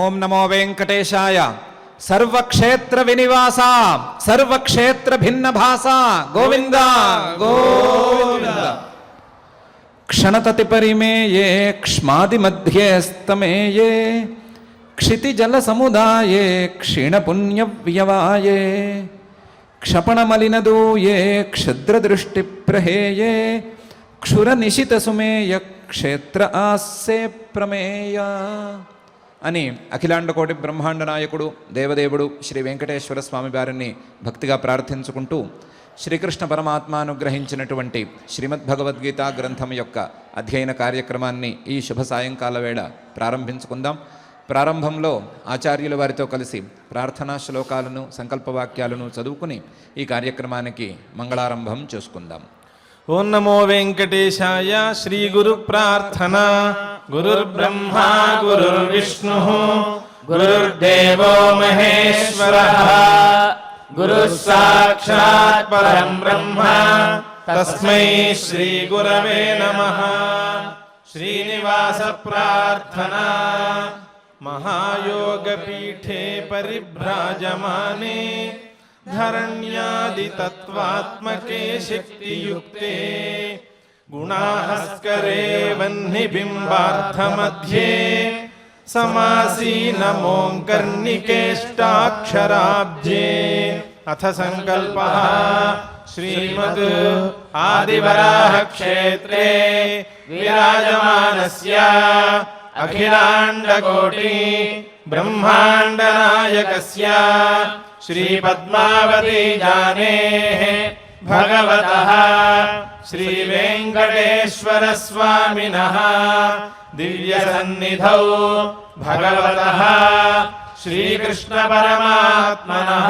ఓం నమో వెంకటేశాయ. సర్వక్షేత్ర వినివాస సర్వక్షేత్ర భిన్న భాస గోవింద గోవింద. క్షణతతి పరిమేయే క్ష్మాది మధ్యే స్తమేయే క్షితిజల సముదాయే క్షీణపుణ్య వ్యవాయే క్షపణమలినదూయే క్షుద్రదృష్టి ప్రహేయే క్షుర నిశిత సుమేయ క్షేత్ర ఆస్సే ప్రమేయ అని అఖిలాండకోటి బ్రహ్మాండ నాయకుడు దేవదేవుడు శ్రీ వెంకటేశ్వర స్వామి వారిని భక్తిగా ప్రార్థించుకుంటూ శ్రీకృష్ణ పరమాత్మ అనుగ్రహించినటువంటి శ్రీమద్భగవద్గీత గ్రంథం యొక్క అధ్యయన కార్యక్రమాన్ని ఈ శుభ సాయంకాల వేళ ప్రారంభించుకుందాం. ప్రారంభంలో ఆచార్యుల వారితో కలిసి ప్రార్థనా శ్లోకాలను సంకల్పవాక్యాలను చదువుకుని ఈ కార్యక్రమానికి మంగళారంభం చేసుకుందాం. ఓం నమో వెంకటేశాయ. శ్రీ గురు ప్రార్థన. గురుర్బ్రహ్మా గురుర్విష్ణుః గురుర్దేవో మహేశ్వరః గురుః సాక్షాత్ పరం బ్రహ్మ తస్మై శ్రీ గురవే నమః. శ్రీనివాస ప్రార్థనా. మహాయోగపీఠే పరిభ్రాజమానే ధరణ్యాదితత్వాత్మకే శక్తియుక్తే గుణాహస్కరే వహ్నిబింబార్థమధ్యే సమాసీనమోంకర్ణికేష్టాక్షరాబ్జే. అథ సంకల్పః. శ్రీమద్ ఆదివరాహ క్షేత్రే విరాజమానస్య అఖిలాండకోటి బ్రహ్మాండ నాయకస్య శ్రీ పద్మావతి జానేః భగవతః శ్రీ వెంకటేశ్వర స్వామినః దివ్య సన్నిధౌ భగవతః శ్రీకృష్ణ పరమాత్మనః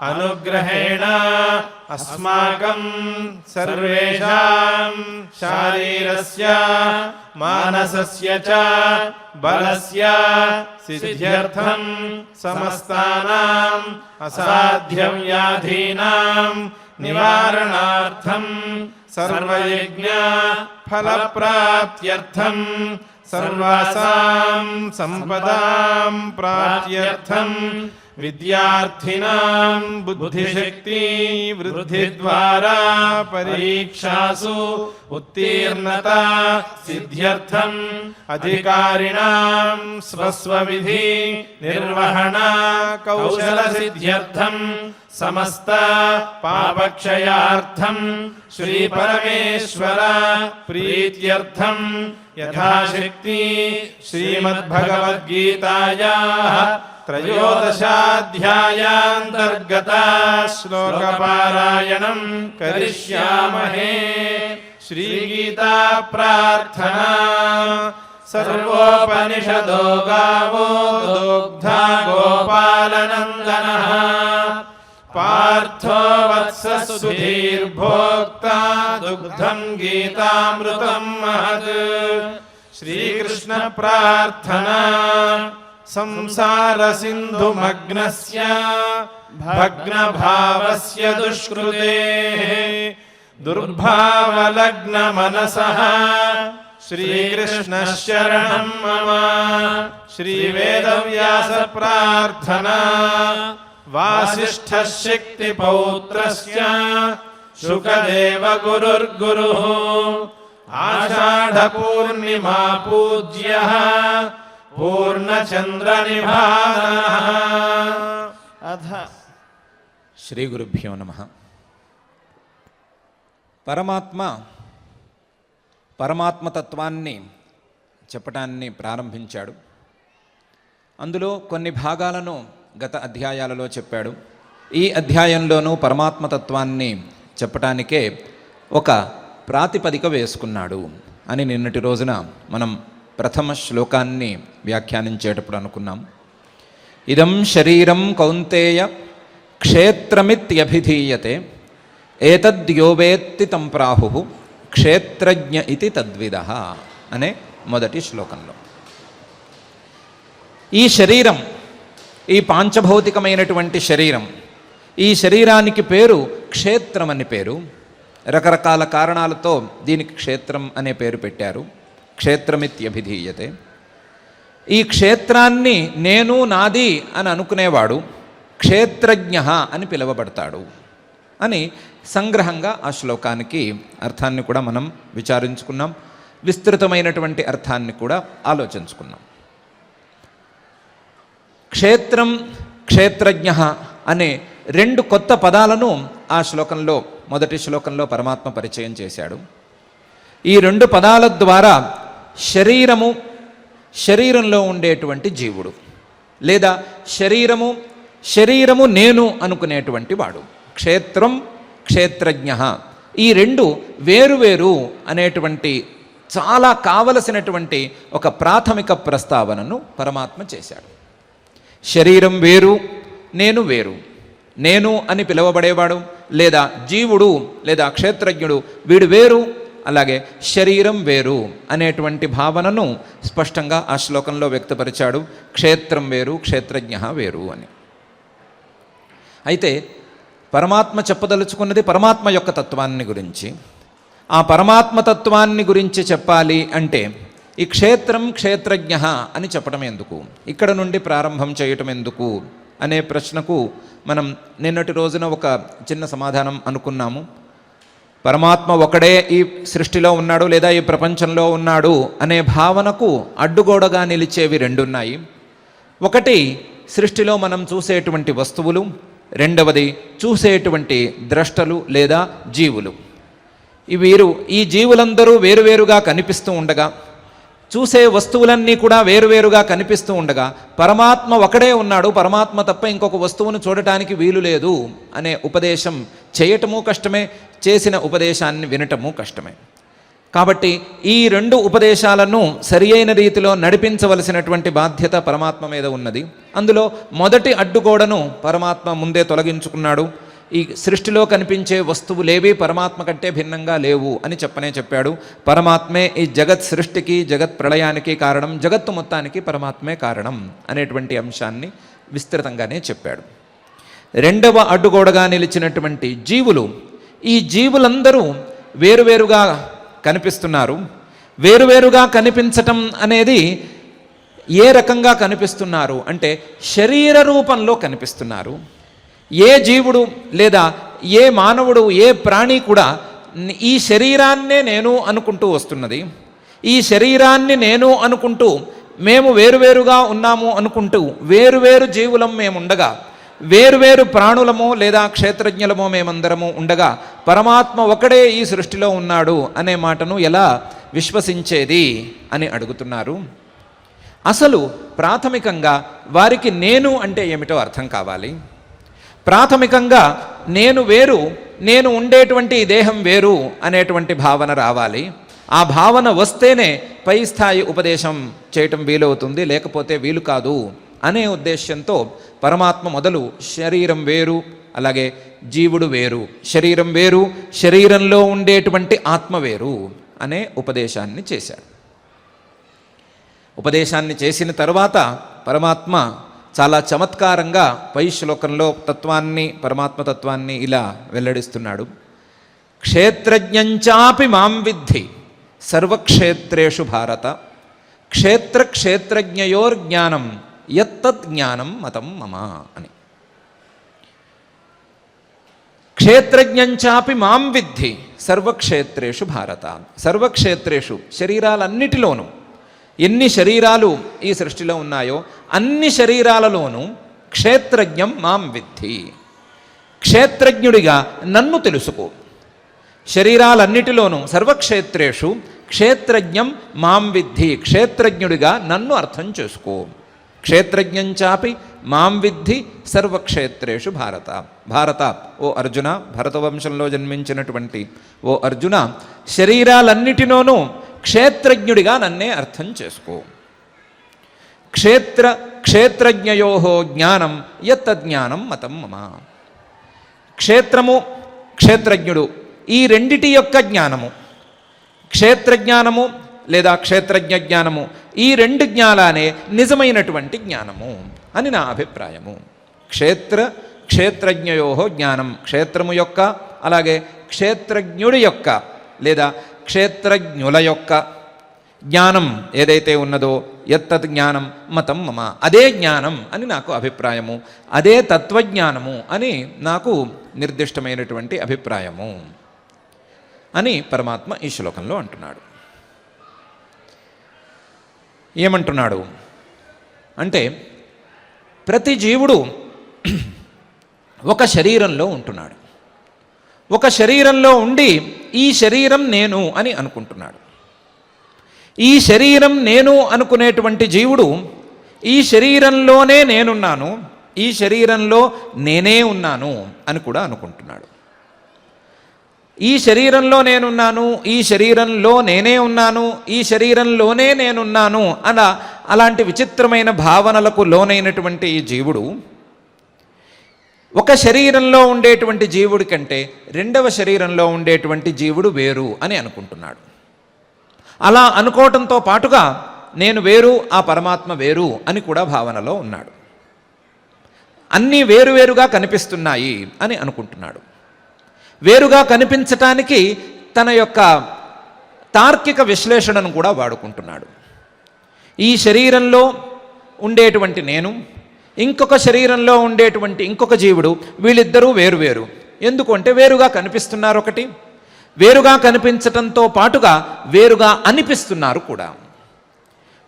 అనుగ్రహేణ అస్మాకం సర్వేషాం శారీరస్య మానసస్య చ బలస్య సిద్ధ్యర్థం సమస్తానాం అసాధ్య వ్యాధీనాం నివారణార్థం సర్వయజ్ఞ ఫలప్రాప్త్యర్థం సర్వాసాం సంపదాం ప్రాప్త్యర్థం విద్యార్థినాం బుద్ధిశక్తి వృద్ధి ద్వారా పరీక్షాసు ఉత్తీర్ణత సిద్ధ్యర్థం అధికారిణాం స్వస్వవిధి నిర్వహణ కౌశల సిద్ధ్యర్థం సమస్త పాపక్షయార్థం శ్రీ పరమేశ్వర ప్రీత్యర్థం యథాశక్తి శ్రీమద్భగవద్గీతాయాః త్రయోదశాధ్యాయాంతర్గత శ్లోకపారాయణం కరిష్యామహే. శ్రీగీతా ప్రార్థనా. సర్వోపనిషదో గావో దోగ్ధా గోపాలనందనః పార్థో వత్స సుధీర్భోక్తా దుగ్ధం గీతామృతం మహత్. శ్రీకృష్ణ ప్రార్థనా. సంసార సింధు మగ్నస్య భగ్న భావస్య దుష్కృతేః దుర్భావలగ్న మనసః శ్రీకృష్ణ శరణం మమ. శ్రీ వేదవ్యాస ప్రార్థనా. వాసిష్ఠ శక్తి పౌత్రస్య శుకదేవ గురుర్గురుః ఆషాఢ పూర్ణిమా పూజ్యః పూర్ణచంద్రనిభానః. అథ శ్రీ గురుభ్యో నమః. పరమాత్మతత్వాన్ని చెప్పటాన్ని ప్రారంభించాడు. అందులో కొన్ని భాగాలను గత అధ్యాయాలలో చెప్పాడు. ఈ అధ్యాయంలోనూ పరమాత్మతత్వాన్ని చెప్పటానికే ఒక ప్రాతిపదిక వేసుకున్నాడు అని నిన్నటి రోజున మనం ప్రథమ శ్లోకాన్ని వ్యాఖ్యానించేటప్పుడు అనుకున్నాం. ఇదం శరీరం కౌంతేయ క్షేత్రమిత్యభిధీయతే ఏతద్యోవేత్తి తం ప్రాహు క్షేత్రజ్ఞ ఇది తద్విదః అనే మొదటి శ్లోకంలో ఈ శరీరం, ఈ పాంచభౌతికమైనటువంటి శరీరం, ఈ శరీరానికి పేరు క్షేత్రం అని పేరు. రకరకాల కారణాలతో దీనికి క్షేత్రం అనే పేరు పెట్టారు. క్షేత్రమిత్యభిధీయతే. ఈ క్షేత్రాన్ని నేను నాది అని అనుకునేవాడు క్షేత్రజ్ఞ అని పిలువబడతాడు అని సంగ్రహంగా ఆ శ్లోకానికి అర్థాన్ని కూడా మనం విచారించుకున్నాం. విస్తృతమైనటువంటి అర్థాన్ని కూడా ఆలోచించుకున్నాం. క్షేత్రం, క్షేత్రజ్ఞ అనే రెండు కొత్త పదాలను ఆ శ్లోకంలో, మొదటి శ్లోకంలో పరమాత్మ పరిచయం చేశాడు. ఈ రెండు పదాల ద్వారా శరీరము, శరీరంలో ఉండేటువంటి జీవుడు, లేదా శరీరము నేను అనుకునేటువంటి వాడు, క్షేత్రం, క్షేత్రజ్ఞ, ఈ రెండు వేరువేరు అనేటువంటి చాలా కావలసినటువంటి ఒక ప్రాథమిక ప్రస్తావనను పరమాత్మ చేశాడు. శరీరం వేరు, నేను వేరు. నేను అని పిలువబడేవాడు లేదా జీవుడు లేదా క్షేత్రజ్ఞుడు వీడు వేరు, అలాగే శరీరం వేరు అనేటువంటి భావనను స్పష్టంగా ఆ శ్లోకంలో వ్యక్తపరిచాడు. క్షేత్రం వేరు, క్షేత్రజ్ఞ వేరు అని. అయితే పరమాత్మ చెప్పదలుచుకున్నది పరమాత్మ యొక్క తత్వాన్ని గురించి. ఆ పరమాత్మ తత్వాన్ని గురించి చెప్పాలి అంటే ఈ క్షేత్రం, క్షేత్రజ్ఞ అని చెప్పడం ఎందుకు, ఇక్కడ నుండి ప్రారంభం చేయటం ఎందుకు అనే ప్రశ్నకు మనం నిన్నటి రోజున ఒక చిన్న సమాధానం అనుకున్నాము. పరమాత్మ ఒకడే ఈ సృష్టిలో ఉన్నాడు లేదా ఈ ప్రపంచంలో ఉన్నాడు అనే భావనకు అడ్డుగోడగా నిలిచేవి రెండున్నాయి. ఒకటి సృష్టిలో మనం చూసేటువంటి వస్తువులు, రెండవది చూసేటువంటి ద్రష్టలు లేదా జీవులు. ఈ జీవులందరూ వేరువేరుగా కనిపిస్తూ ఉండగా, చూసే వస్తువులన్నీ కూడా వేరువేరుగా కనిపిస్తూ ఉండగా పరమాత్మ ఒకడే ఉన్నాడు, పరమాత్మ తప్ప ఇంకొక వస్తువును చూడటానికి వీలు లేదు అనే ఉపదేశం చేయటము కష్టమే, చేసిన ఉపదేశాన్ని వినటము కష్టమే. కాబట్టి ఈ రెండు ఉపదేశాలను సరి అయిన రీతిలో నడిపించవలసినటువంటి బాధ్యత పరమాత్మ మీద ఉన్నది. అందులో మొదటి అడ్డుగోడను పరమాత్మ ముందే తొలగించుకున్నాడు. ఈ సృష్టిలో కనిపించే వస్తువులేవి పరమాత్మ కంటే భిన్నంగా లేవు అని చెప్పాడు. పరమాత్మే ఈ జగత్ సృష్టికి, జగత్ ప్రళయానికి కారణం, జగత్తు మొత్తానికి పరమాత్మే కారణం అనేటువంటి అంశాన్ని విస్తృతంగానే చెప్పాడు. రెండవ అడ్డుగోడగా నిలిచినటువంటి జీవులు, ఈ జీవులందరూ వేరువేరుగా కనిపిస్తున్నారు. వేరువేరుగా కనిపించటం అనేది ఏ రకంగా కనిపిస్తున్నారు అంటే శరీర రూపంలో కనిపిస్తున్నారు. ఏ జీవుడు లేదా ఏ మానవుడు, ఏ ప్రాణి కూడా ఈ శరీరాన్నే నేను అనుకుంటూ వస్తున్నది. ఈ శరీరాన్ని నేను అనుకుంటూ మేము వేరువేరుగా ఉన్నాము అనుకుంటూ వేరువేరు జీవులం మేముండగా, వేరువేరు ప్రాణులమో లేదా క్షేత్రజ్ఞులమో మేమందరము ఉండగా పరమాత్మ ఒకడే ఈ సృష్టిలో ఉన్నాడు అనే మాటను ఎలా విశ్వసించేది అని అడుగుతున్నారు. అసలు ప్రాథమికంగా వారికి నేను అంటే ఏమిటో అర్థం కావాలి. ప్రాథమికంగా నేను వేరు, నేను ఉండేటువంటి దేహం వేరు అనేటువంటి భావన రావాలి. ఆ భావన వస్తేనే పై స్థాయి ఉపదేశం చేయటం వీలవుతుంది, లేకపోతే వీలు కాదు అనే ఉద్దేశ్యంతో పరమాత్మ మొదలు శరీరం వేరు, అలాగే జీవుడు వేరు, శరీరం వేరు, శరీరంలో ఉండేటువంటి ఆత్మ వేరు అనే ఉపదేశాన్ని చేశాడు. ఉపదేశాన్ని చేసిన తర్వాత పరమాత్మ చాలా చమత్కారంగా పై శ్లోకంలో తత్వాన్ని, పరమాత్మ తత్వాన్ని ఇలా వెల్లడిస్తున్నాడు. క్షేత్రజ్ఞంచాపి మాం విద్ధి సర్వక్షేత్రేషు భారత, క్షేత్రజ్ఞయోర్జ్ఞానం యత్తత్ జ్ఞానం మతం మమ అని. క్షేత్రజ్ఞంచాపి మాం విద్ధి సర్వక్షేత్రేషు భారత, సర్వక్షేత్రేషు శరీరాలన్నిటిలోనూ, ఎన్ని శరీరాలు ఈ సృష్టిలో ఉన్నాయో అన్ని శరీరాలలోనూ క్షేత్రజ్ఞం మాం విద్ధి, క్షేత్రజ్ఞుడిగా నన్ను తెలుసుకో. శరీరాలన్నిటిలోనూ సర్వక్షేత్రేషు క్షేత్రజ్ఞం మాం విద్ధి, క్షేత్రజ్ఞుడిగా నన్ను అర్థం చేసుకో. క్షేత్రజ్ఞంచాపి మాం విద్ధి సర్వక్షేత్రేషు భారత. భారత, ఓ అర్జున, భరతవంశంలో జన్మించినటువంటి ఓ అర్జున, శరీరాలన్నిటిలోనూ క్షేత్రజ్ఞుడిగా నన్నే అర్థం చేసుకో. క్షేత్రజ్ఞయో జ్ఞానం యత్తజ్ఞానం మతం మమ. క్షేత్రము, క్షేత్రజ్ఞుడు, ఈ రెండిటి యొక్క జ్ఞానము, క్షేత్రజ్ఞానము లేదా క్షేత్రజ్ఞ జ్ఞానము, ఈ రెండు జ్ఞానాలే నిజమైనటువంటి జ్ఞానము అని నా అభిప్రాయము. క్షేత్రజ్ఞయో జ్ఞానం, క్షేత్రము యొక్క అలాగే క్షేత్రజ్ఞుడి యొక్క లేదా క్షేత్రజ్ఞుల యొక్క జ్ఞానం ఏదైతే ఉన్నదో యత్తత్ జ్ఞానం మతం మమ, అదే జ్ఞానం అని నాకు అభిప్రాయము, అదే తత్వజ్ఞానము అని నాకు నిర్దిష్టమైనటువంటి అభిప్రాయము అని పరమాత్మ ఈ శ్లోకంలో అంటున్నాడు. ఏమంటున్నాడు అంటే, ప్రతి జీవుడు ఒక శరీరంలో ఉంటున్నాడు. ఒక శరీరంలో ఉండి ఈ శరీరం నేను అని అనుకుంటున్నాడు. ఈ శరీరం నేను అనుకునేటువంటి జీవుడు ఈ శరీరంలోనే నేనున్నాను, ఈ శరీరంలో నేనే ఉన్నాను అని కూడా అనుకుంటున్నాడు. ఈ శరీరంలో నేనున్నాను, ఈ శరీరంలో నేనే ఉన్నాను, ఈ శరీరంలోనే నేనున్నాను అలాంటి విచిత్రమైన భావనలకు లోనైనటువంటి ఈ జీవుడు ఒక శరీరంలో ఉండేటువంటి జీవుడి కంటే రెండవ శరీరంలో ఉండేటువంటి జీవుడు వేరు అని అనుకుంటున్నాడు. అలా అనుకోవటంతో పాటుగా నేను వేరు, ఆ పరమాత్మ వేరు అని కూడా భావనలో ఉన్నాడు. అన్నీ వేరువేరుగా కనిపిస్తున్నాయి అని అనుకుంటున్నాడు. వేరుగా కనిపించటానికి తన యొక్క తార్కిక విశ్లేషణను కూడా వాడుకుంటున్నాడు. ఈ శరీరంలో ఉండేటువంటి నేను, ఇంకొక శరీరంలో ఉండేటువంటి ఇంకొక జీవుడు, వీళ్ళిద్దరూ వేరువేరు. ఎందుకు అంటే వేరుగా కనిపిస్తున్నారు. ఒకటి వేరుగా కనిపించటంతో పాటుగా వేరుగా అనిపిస్తున్నారు కూడా.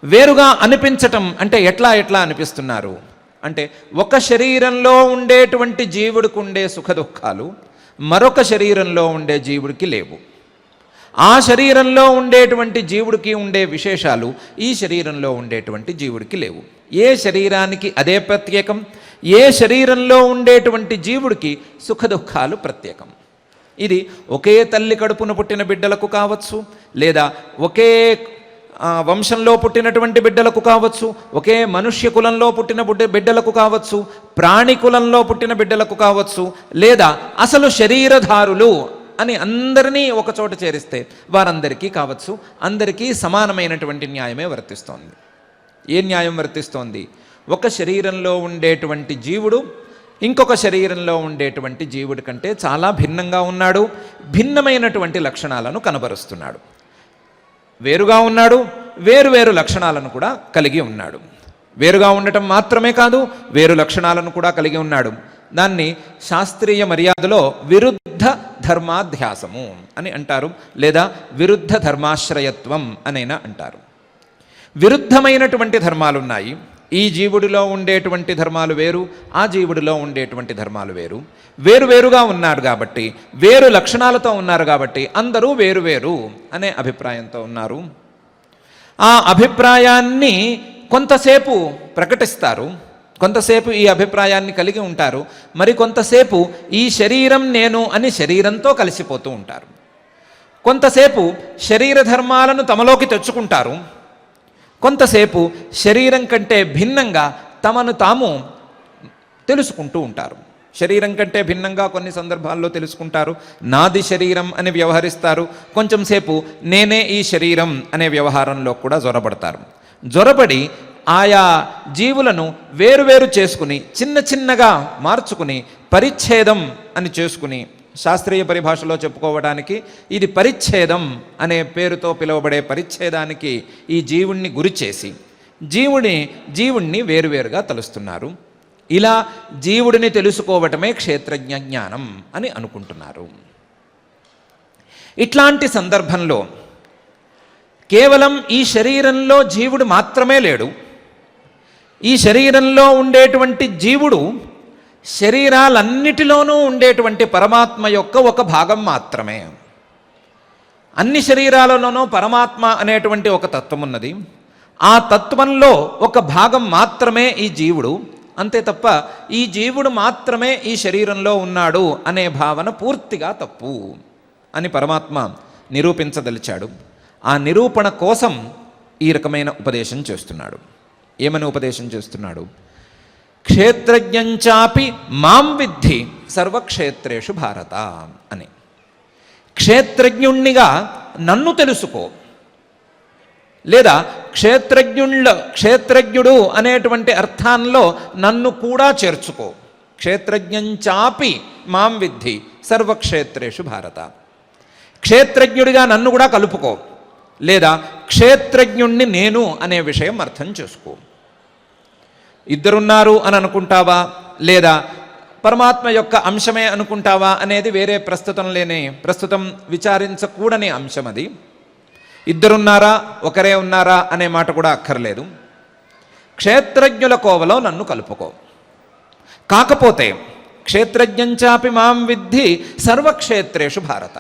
వేరుగా అనిపించటం అంటే ఎట్లా అనిపిస్తున్నారు అంటే, ఒక శరీరంలో ఉండేటువంటి జీవుడికి ఉండే సుఖ దుఃఖాలు మరొక శరీరంలో ఉండే జీవుడికి లేవు. ఆ శరీరంలో ఉండేటువంటి జీవుడికి ఉండే విశేషాలు ఈ శరీరంలో ఉండేటువంటి జీవుడికి లేవు. ఏ శరీరానికి అదే ప్రత్యేకం. ఏ శరీరంలో ఉండేటువంటి జీవుడికి సుఖ దుఃఖాలు ప్రత్యేకం. ఇది ఒకే తల్లి కడుపున పుట్టిన బిడ్డలకు కావచ్చు, లేదా ఒకే వంశంలో పుట్టినటువంటి బిడ్డలకు కావచ్చు, ఒకే మనుష్య కులంలో పుట్టిన బిడ్డలకు కావచ్చు, ప్రాణి కులంలో పుట్టిన బిడ్డలకు కావచ్చు, లేదా అసలు శరీరధారులు అని అందరినీ ఒకచోట చేరిస్తే వారందరికీ కావచ్చు. అందరికీ సమానమైనటువంటి న్యాయమే వర్తిస్తోంది. ఏ న్యాయం వర్తిస్తోంది? ఒక శరీరంలో ఉండేటువంటి జీవుడు ఇంకొక శరీరంలో ఉండేటువంటి జీవుడి కంటే చాలా భిన్నంగా ఉన్నాడు. భిన్నమైనటువంటి లక్షణాలను కనబరుస్తున్నాడు. వేరుగా ఉన్నాడు, వేరు లక్షణాలను కూడా కలిగి ఉన్నాడు. వేరుగా ఉండటం మాత్రమే కాదు, వేరు లక్షణాలను కూడా కలిగి ఉన్నాడు. దాన్ని శాస్త్రీయ మర్యాదలో విరుద్ధ ధర్మాధ్యాసము అని అంటారు, లేదా విరుద్ధ ధర్మాశ్రయత్వం అనైనా అంటారు. విరుద్ధమైనటువంటి ధర్మాలు ఉన్నాయి. ఈ జీవుడిలో ఉండేటువంటి ధర్మాలు వేరు, ఆ జీవుడిలో ఉండేటువంటి ధర్మాలు వేరు. వేరువేరుగా ఉన్నాడు కాబట్టి, వేరు లక్షణాలతో ఉన్నారు కాబట్టి అందరూ వేరువేరు అనే అభిప్రాయంతో ఉన్నారు. ఆ అభిప్రాయాన్ని కొంతసేపు ప్రకటిస్తారు, కొంతసేపు ఈ అభిప్రాయాన్ని కలిగి ఉంటారు, మరి కొంతసేపు ఈ శరీరం నేను అని శరీరంతో కలిసిపోతూ ఉంటారు. కొంతసేపు శరీర ధర్మాలను తమలోకి తెచ్చుకుంటారు, కొంతసేపు శరీరం కంటే భిన్నంగా తమను తాము తెలుసుకుంటూ ఉంటారు. శరీరం కంటే భిన్నంగా కొన్ని సందర్భాల్లో తెలుసుకుంటారు, నాది శరీరం అని వ్యవహరిస్తారు. కొంచెం సేపు నేనే ఈ శరీరం అనే వ్యవహారంలో కూడా జొరబడతారు. జొరబడి ఆయా జీవులను వేరువేరు చేసుకుని చిన్నగా మార్చుకుని పరిచ్ఛేదం అని చేసుకుని, శాస్త్రీయ పరిభాషలో చెప్పుకోవడానికి ఇది పరిచ్ఛేదం అనే పేరుతో పిలువబడే పరిచ్ఛేదానికి ఈ జీవుణ్ణి గురి చేసి జీవుణ్ణి వేరువేరుగా తలుస్తున్నారు. ఇలా జీవుడిని తెలుసుకోవటమే క్షేత్రజ్ఞ జ్ఞానం అని అనుకుంటున్నారు. ఇట్లాంటి సందర్భంలో కేవలం ఈ శరీరంలో జీవుడు మాత్రమే లేడు. ఈ శరీరంలో ఉండేటువంటి జీవుడు శరీరాలన్నిటిలోనూ ఉండేటువంటి పరమాత్మ యొక్క ఒక భాగం మాత్రమే. అన్ని శరీరాలలోనూ పరమాత్మ అనేటువంటి ఒక తత్వం ఉన్నది. ఆ తత్వంలో ఒక భాగం మాత్రమే ఈ జీవుడు. అంతే తప్ప ఈ జీవుడు మాత్రమే ఈ శరీరంలో ఉన్నాడు అనే భావన పూర్తిగా తప్పు అని పరమాత్మ నిరూపించదలిచాడు. ఆ నిరూపణ కోసం ఈ రకమైన ఉపదేశం చేస్తున్నాడు. ఏమని ఉపదేశం చేస్తున్నాడు? క్షేత్రజ్ఞంచాపి మాం విద్ధి సర్వక్షేత్రేషు భారత అని. క్షేత్రజ్ఞుణ్ణిగా నన్ను తెలుసుకో, లేదా క్షేత్రజ్ఞుడు అనేటువంటి అర్థాల్లో నన్ను కూడా చేర్చుకో. క్షేత్రజ్ఞంచాపి మాం విద్ధి సర్వక్షేత్రేషు భారత. క్షేత్రజ్ఞుడిగా నన్ను కూడా కలుపుకో. లేదా క్షేత్రజ్ఞుణ్ణి నేను అనే విషయం అర్థం చేసుకో. ఇద్దరున్నారు అని అనుకుంటావా లేదా పరమాత్మ యొక్క అంశమే అనుకుంటావా అనేది వేరే ప్రస్తుతం విచారించకూడని అంశం. అది ఇద్దరున్నారా ఒకరే ఉన్నారా అనే మాట కూడా అక్కర్లేదు. క్షేత్రజ్ఞుల కోవలో నన్ను కలుపుకో. కాకపోతే క్షేత్రజ్ఞంచాపి మాం విద్ధి సర్వక్షేత్రేషు భారత,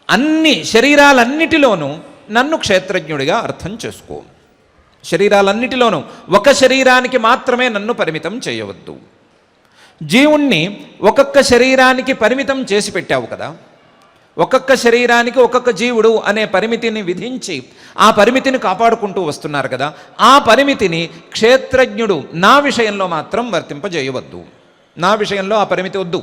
అన్ని శరీరాలన్నిటిలోనూ నన్ను క్షేత్రజ్ఞుడిగా అర్థం చేసుకో. శరీరాలన్నిటిలోనూ ఒక శరీరానికి మాత్రమే నన్ను పరిమితం చేయవద్దు. జీవుణ్ణి ఒక్కొక్క శరీరానికి పరిమితం చేసి పెట్టావు కదా, ఒక్కొక్క శరీరానికి ఒక్కొక్క జీవుడు అనే పరిమితిని విధించి ఆ పరిమితిని కాపాడుకుంటూ వస్తున్నారు కదా, ఆ పరిమితిని క్షేత్రజ్ఞుడు నా విషయంలో మాత్రం వర్తింపజేయవద్దు. నా విషయంలో ఆ పరిమితి వద్దు.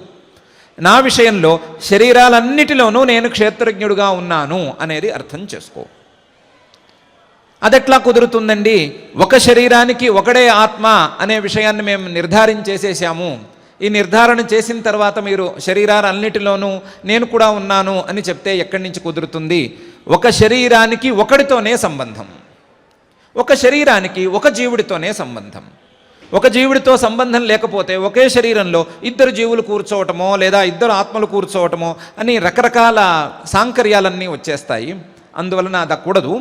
నా విషయంలో శరీరాలన్నిటిలోనూ నేను క్షేత్రజ్ఞుడుగా ఉన్నాను అనేది అర్థం చేసుకో. అదెట్లా కుదురుతుందండి? ఒక శరీరానికి ఒకడే ఆత్మ అనే విషయాన్ని మేము నిర్ధారించేసేసాము. ఈ నిర్ధారణ చేసిన తర్వాత మీరు శరీరాలన్నిటిలోనూ నేను కూడా ఉన్నాను అని చెప్తే ఎక్కడి నుంచి కుదురుతుంది? ఒక శరీరానికి ఒకడితోనే సంబంధం, ఒక శరీరానికి ఒక జీవుడితోనే సంబంధం. ఒక జీవుడితో సంబంధం లేకపోతే ఒకే శరీరంలో ఇద్దరు జీవులు కూర్చోవటమో లేదా ఇద్దరు ఆత్మలు కూర్చోవటమో అని రకరకాల సాంకర్యాలన్నీ వచ్చేస్తాయి. అందువలన అదకూడదు.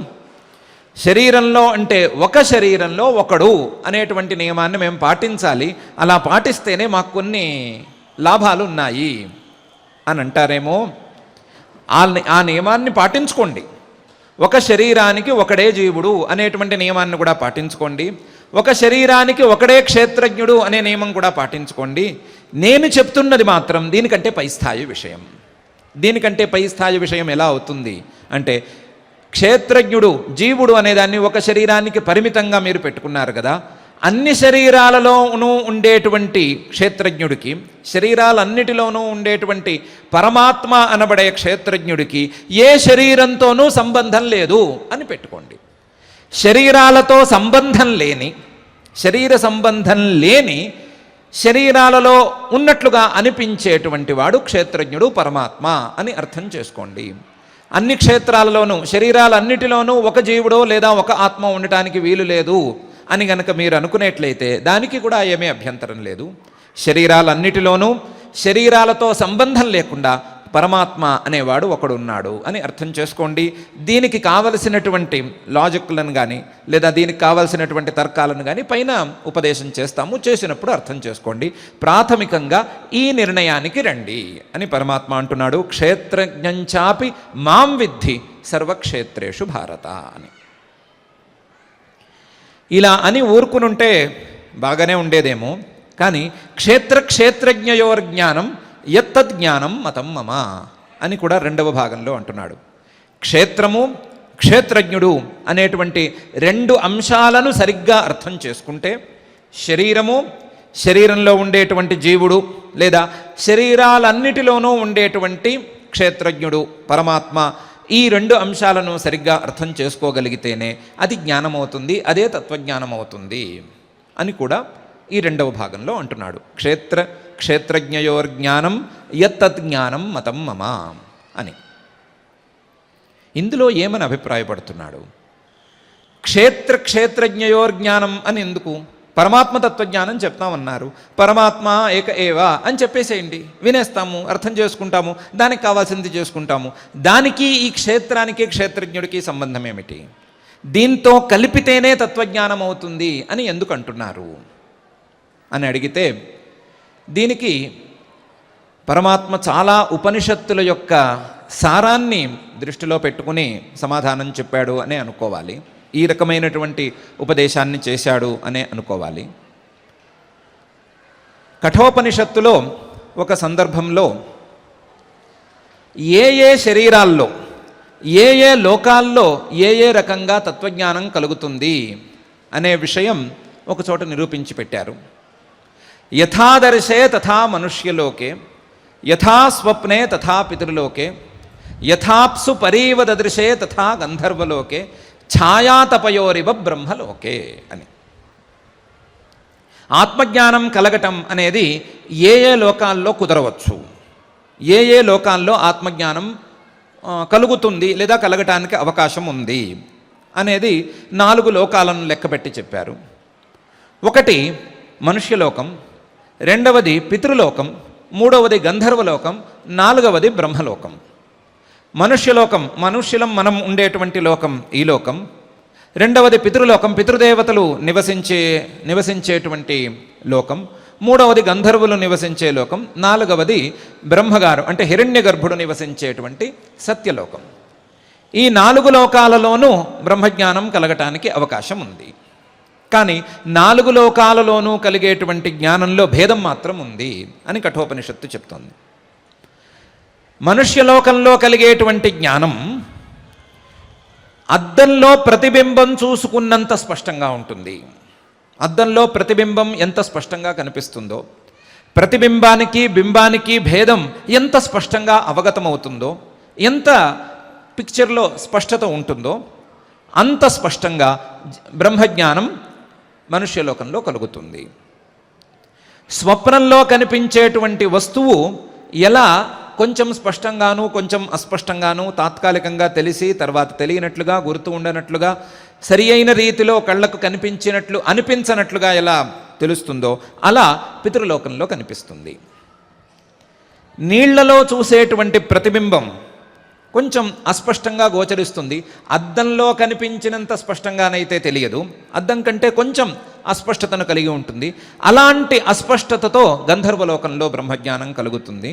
శరీరంలో అంటే ఒక శరీరంలో ఒకడు అనేటువంటి నియమాన్ని మేము పాటించాలి. అలా పాటిస్తేనే మాకు కొన్ని లాభాలు ఉన్నాయి అని అంటారేమో. ఆ నియమాన్ని పాటించుకోండి. ఒక శరీరానికి ఒకడే జీవుడు అనేటువంటి నియమాన్ని కూడా పాటించుకోండి. ఒక శరీరానికి ఒకడే క్షేత్రజ్ఞుడు అనే నియమం కూడా పాటించుకోండి. నేను చెప్తున్నది మాత్రం దీనికంటే పై స్థాయి విషయం. దీనికంటే పై స్థాయి విషయం ఎలా అవుతుంది అంటే, క్షేత్రజ్ఞుడు జీవుడు అనేదాన్ని ఒక శరీరానికి పరిమితంగా మీరు పెట్టుకున్నారు కదా, అన్ని శరీరాలలోనూ ఉండేటువంటి క్షేత్రజ్ఞుడికి, శరీరాలన్నిటిలోనూ ఉండేటువంటి పరమాత్మ అనబడే క్షేత్రజ్ఞుడికి ఏ శరీరంతోనూ సంబంధం లేదు అని పెట్టుకోండి. శరీరాలతో సంబంధం లేని, శరీర సంబంధం లేని శరీరాలలో ఉన్నట్లుగా అనిపించేటువంటి వాడు క్షేత్రజ్ఞుడు పరమాత్మ అని అర్థం చేసుకోండి. అన్ని క్షేత్రాలలోనూ శరీరాలన్నిటిలోనూ ఒక జీవుడో లేదా ఒక ఆత్మ ఉండటానికి వీలు లేదు అని గనక మీరు అనుకునేట్లయితే దానికి కూడా ఏమీ అభ్యంతరం లేదు. శరీరాలన్నిటిలోనూ శరీరాలతో సంబంధం లేకుండా పరమాత్మ అనేవాడు ఒకడున్నాడు అని అర్థం చేసుకోండి. దీనికి కావలసినటువంటి లాజిక్లను కానీ లేదా దీనికి కావలసినటువంటి తర్కాలను కానీ పైన ఉపదేశం చేస్తాము, చేసినప్పుడు అర్థం చేసుకోండి. ప్రాథమికంగా ఈ నిర్ణయానికి రండి అని పరమాత్మ అంటున్నాడు. క్షేత్రజ్ఞంచాపి మాం విద్ధి సర్వక్షేత్రేషు భారత అని. ఇలా అని ఊరుకునుంటే బాగానే ఉండేదేమో, కానీ క్షేత్రజ్ఞయోర్జ్ఞానం యత్తజ్ఞానం మతం మమ అని కూడా రెండవ భాగంలో అంటున్నాడు. క్షేత్రము క్షేత్రజ్ఞుడు అనేటువంటి రెండు అంశాలను సరిగ్గా అర్థం చేసుకుంటే, శరీరము శరీరంలో ఉండేటువంటి జీవుడు లేదా శరీరాలన్నిటిలోనూ ఉండేటువంటి క్షేత్రజ్ఞుడు పరమాత్మ, ఈ రెండు అంశాలను సరిగ్గా అర్థం చేసుకోగలిగితేనే అది జ్ఞానమవుతుంది, అదే తత్వజ్ఞానం అవుతుంది అని కూడా ఈ రెండవ భాగంలో అంటున్నాడు. క్షేత్రజ్ఞయోర్జ్ఞానం యత్తజ్ఞానం మతం మమ అని. ఇందులో ఏమని అభిప్రాయపడుతున్నాడు? క్షేత్రజ్ఞయోర్జ్ఞానం అని ఎందుకు? పరమాత్మ తత్వజ్ఞానం చెప్తామన్నారు, పరమాత్మ ఏక ఏవా అని చెప్పేసేయండి, వినేస్తాము, అర్థం చేసుకుంటాము, దానికి కావాల్సింది చేసుకుంటాము. దానికి ఈ క్షేత్రానికి క్షేత్రజ్ఞుడికి సంబంధం ఏమిటి? దీంతో కలిపితేనే తత్వజ్ఞానం అవుతుంది అని ఎందుకు అంటున్నారు అని అడిగితే, దీనికి పరమాత్మ చాలా ఉపనిషత్తుల యొక్క సారాన్ని దృష్టిలో పెట్టుకుని సమాధానం చెప్పాడు అనే అనుకోవాలి. ఈ రకమైనటువంటి ఉపదేశాన్ని చేశాడు అనే అనుకోవాలి. కఠోపనిషత్తులో ఒక సందర్భంలో ఏ శరీరాల్లో ఏ లోకాల్లో ఏ రకంగా తత్వజ్ఞానం కలుగుతుంది అనే విషయం ఒకచోట నిరూపించి పెట్టారు. యథాదర్శే తథా మనుష్యలోకే, యథా స్వప్నే తథా పితృలోకే, యథాప్సు పరీవ దదృశే తథా గంధర్వలోకే, ఛాయాతపయోరివ బ్రహ్మలోకే అని. ఆత్మజ్ఞానం కలగటం అనేది ఏ లోకాల్లో కుదరవచ్చు, ఏ లోకాల్లో ఆత్మజ్ఞానం కలుగుతుంది లేదా కలగటానికి అవకాశం ఉంది అనేది 4 లోకాలను లెక్కపెట్టి చెప్పారు. ఒకటి మనుష్యలోకం, రెండవది పితృలోకం, మూడవది గంధర్వలోకం, 4వది బ్రహ్మలోకం. మనుష్యలోకం, మనం ఉండేటువంటి లోకం ఈ లోకం. రెండవది పితృలోకం, పితృదేవతలు నివసించేటువంటి లోకం. మూడవది గంధర్వులు నివసించే లోకం. 4వది బ్రహ్మగారు అంటే హిరణ్య గర్భుడు నివసించేటువంటి సత్యలోకం. ఈ 4 లోకాలలోనూ బ్రహ్మజ్ఞానం కలగటానికి అవకాశం ఉంది. కానీ 4 లోకాలలోనూ కలిగేటువంటి జ్ఞానంలో భేదం మాత్రం ఉంది అని కఠోపనిషత్తు చెప్తోంది. మనుష్యలోకంలో కలిగేటువంటి జ్ఞానం అద్దంలో ప్రతిబింబం చూసుకున్నంత స్పష్టంగా ఉంటుంది. అద్దంలో ప్రతిబింబం ఎంత స్పష్టంగా కనిపిస్తుందో, ప్రతిబింబానికి బింబానికి భేదం ఎంత స్పష్టంగా అవగతమవుతుందో, ఎంత పిక్చర్లో స్పష్టత ఉంటుందో అంత స్పష్టంగా బ్రహ్మజ్ఞానం మనుష్యలోకంలో కలుగుతుంది. స్వప్నంలో కనిపించేటువంటి వస్తువు ఎలా కొంచెం స్పష్టంగాను కొంచెం అస్పష్టంగాను, తాత్కాలికంగా తెలిసి తర్వాత తెలియనట్లుగా, గుర్తు ఉండనట్లుగా, సరి అయిన రీతిలో కళ్ళకు కనిపించినట్లు అనిపించనట్లుగా ఎలా తెలుస్తుందో అలా పితృలోకంలో కనిపిస్తుంది. నీళ్లలో చూసేటువంటి ప్రతిబింబం కొంచెం అస్పష్టంగా గోచరిస్తుంది. అద్దంలో కనిపించినంత స్పష్టంగానైతే తెలియదు, అద్దం కంటే కొంచెం అస్పష్టతను కలిగి ఉంటుంది. అలాంటి అస్పష్టతతో గంధర్వలోకంలో బ్రహ్మజ్ఞానం కలుగుతుంది.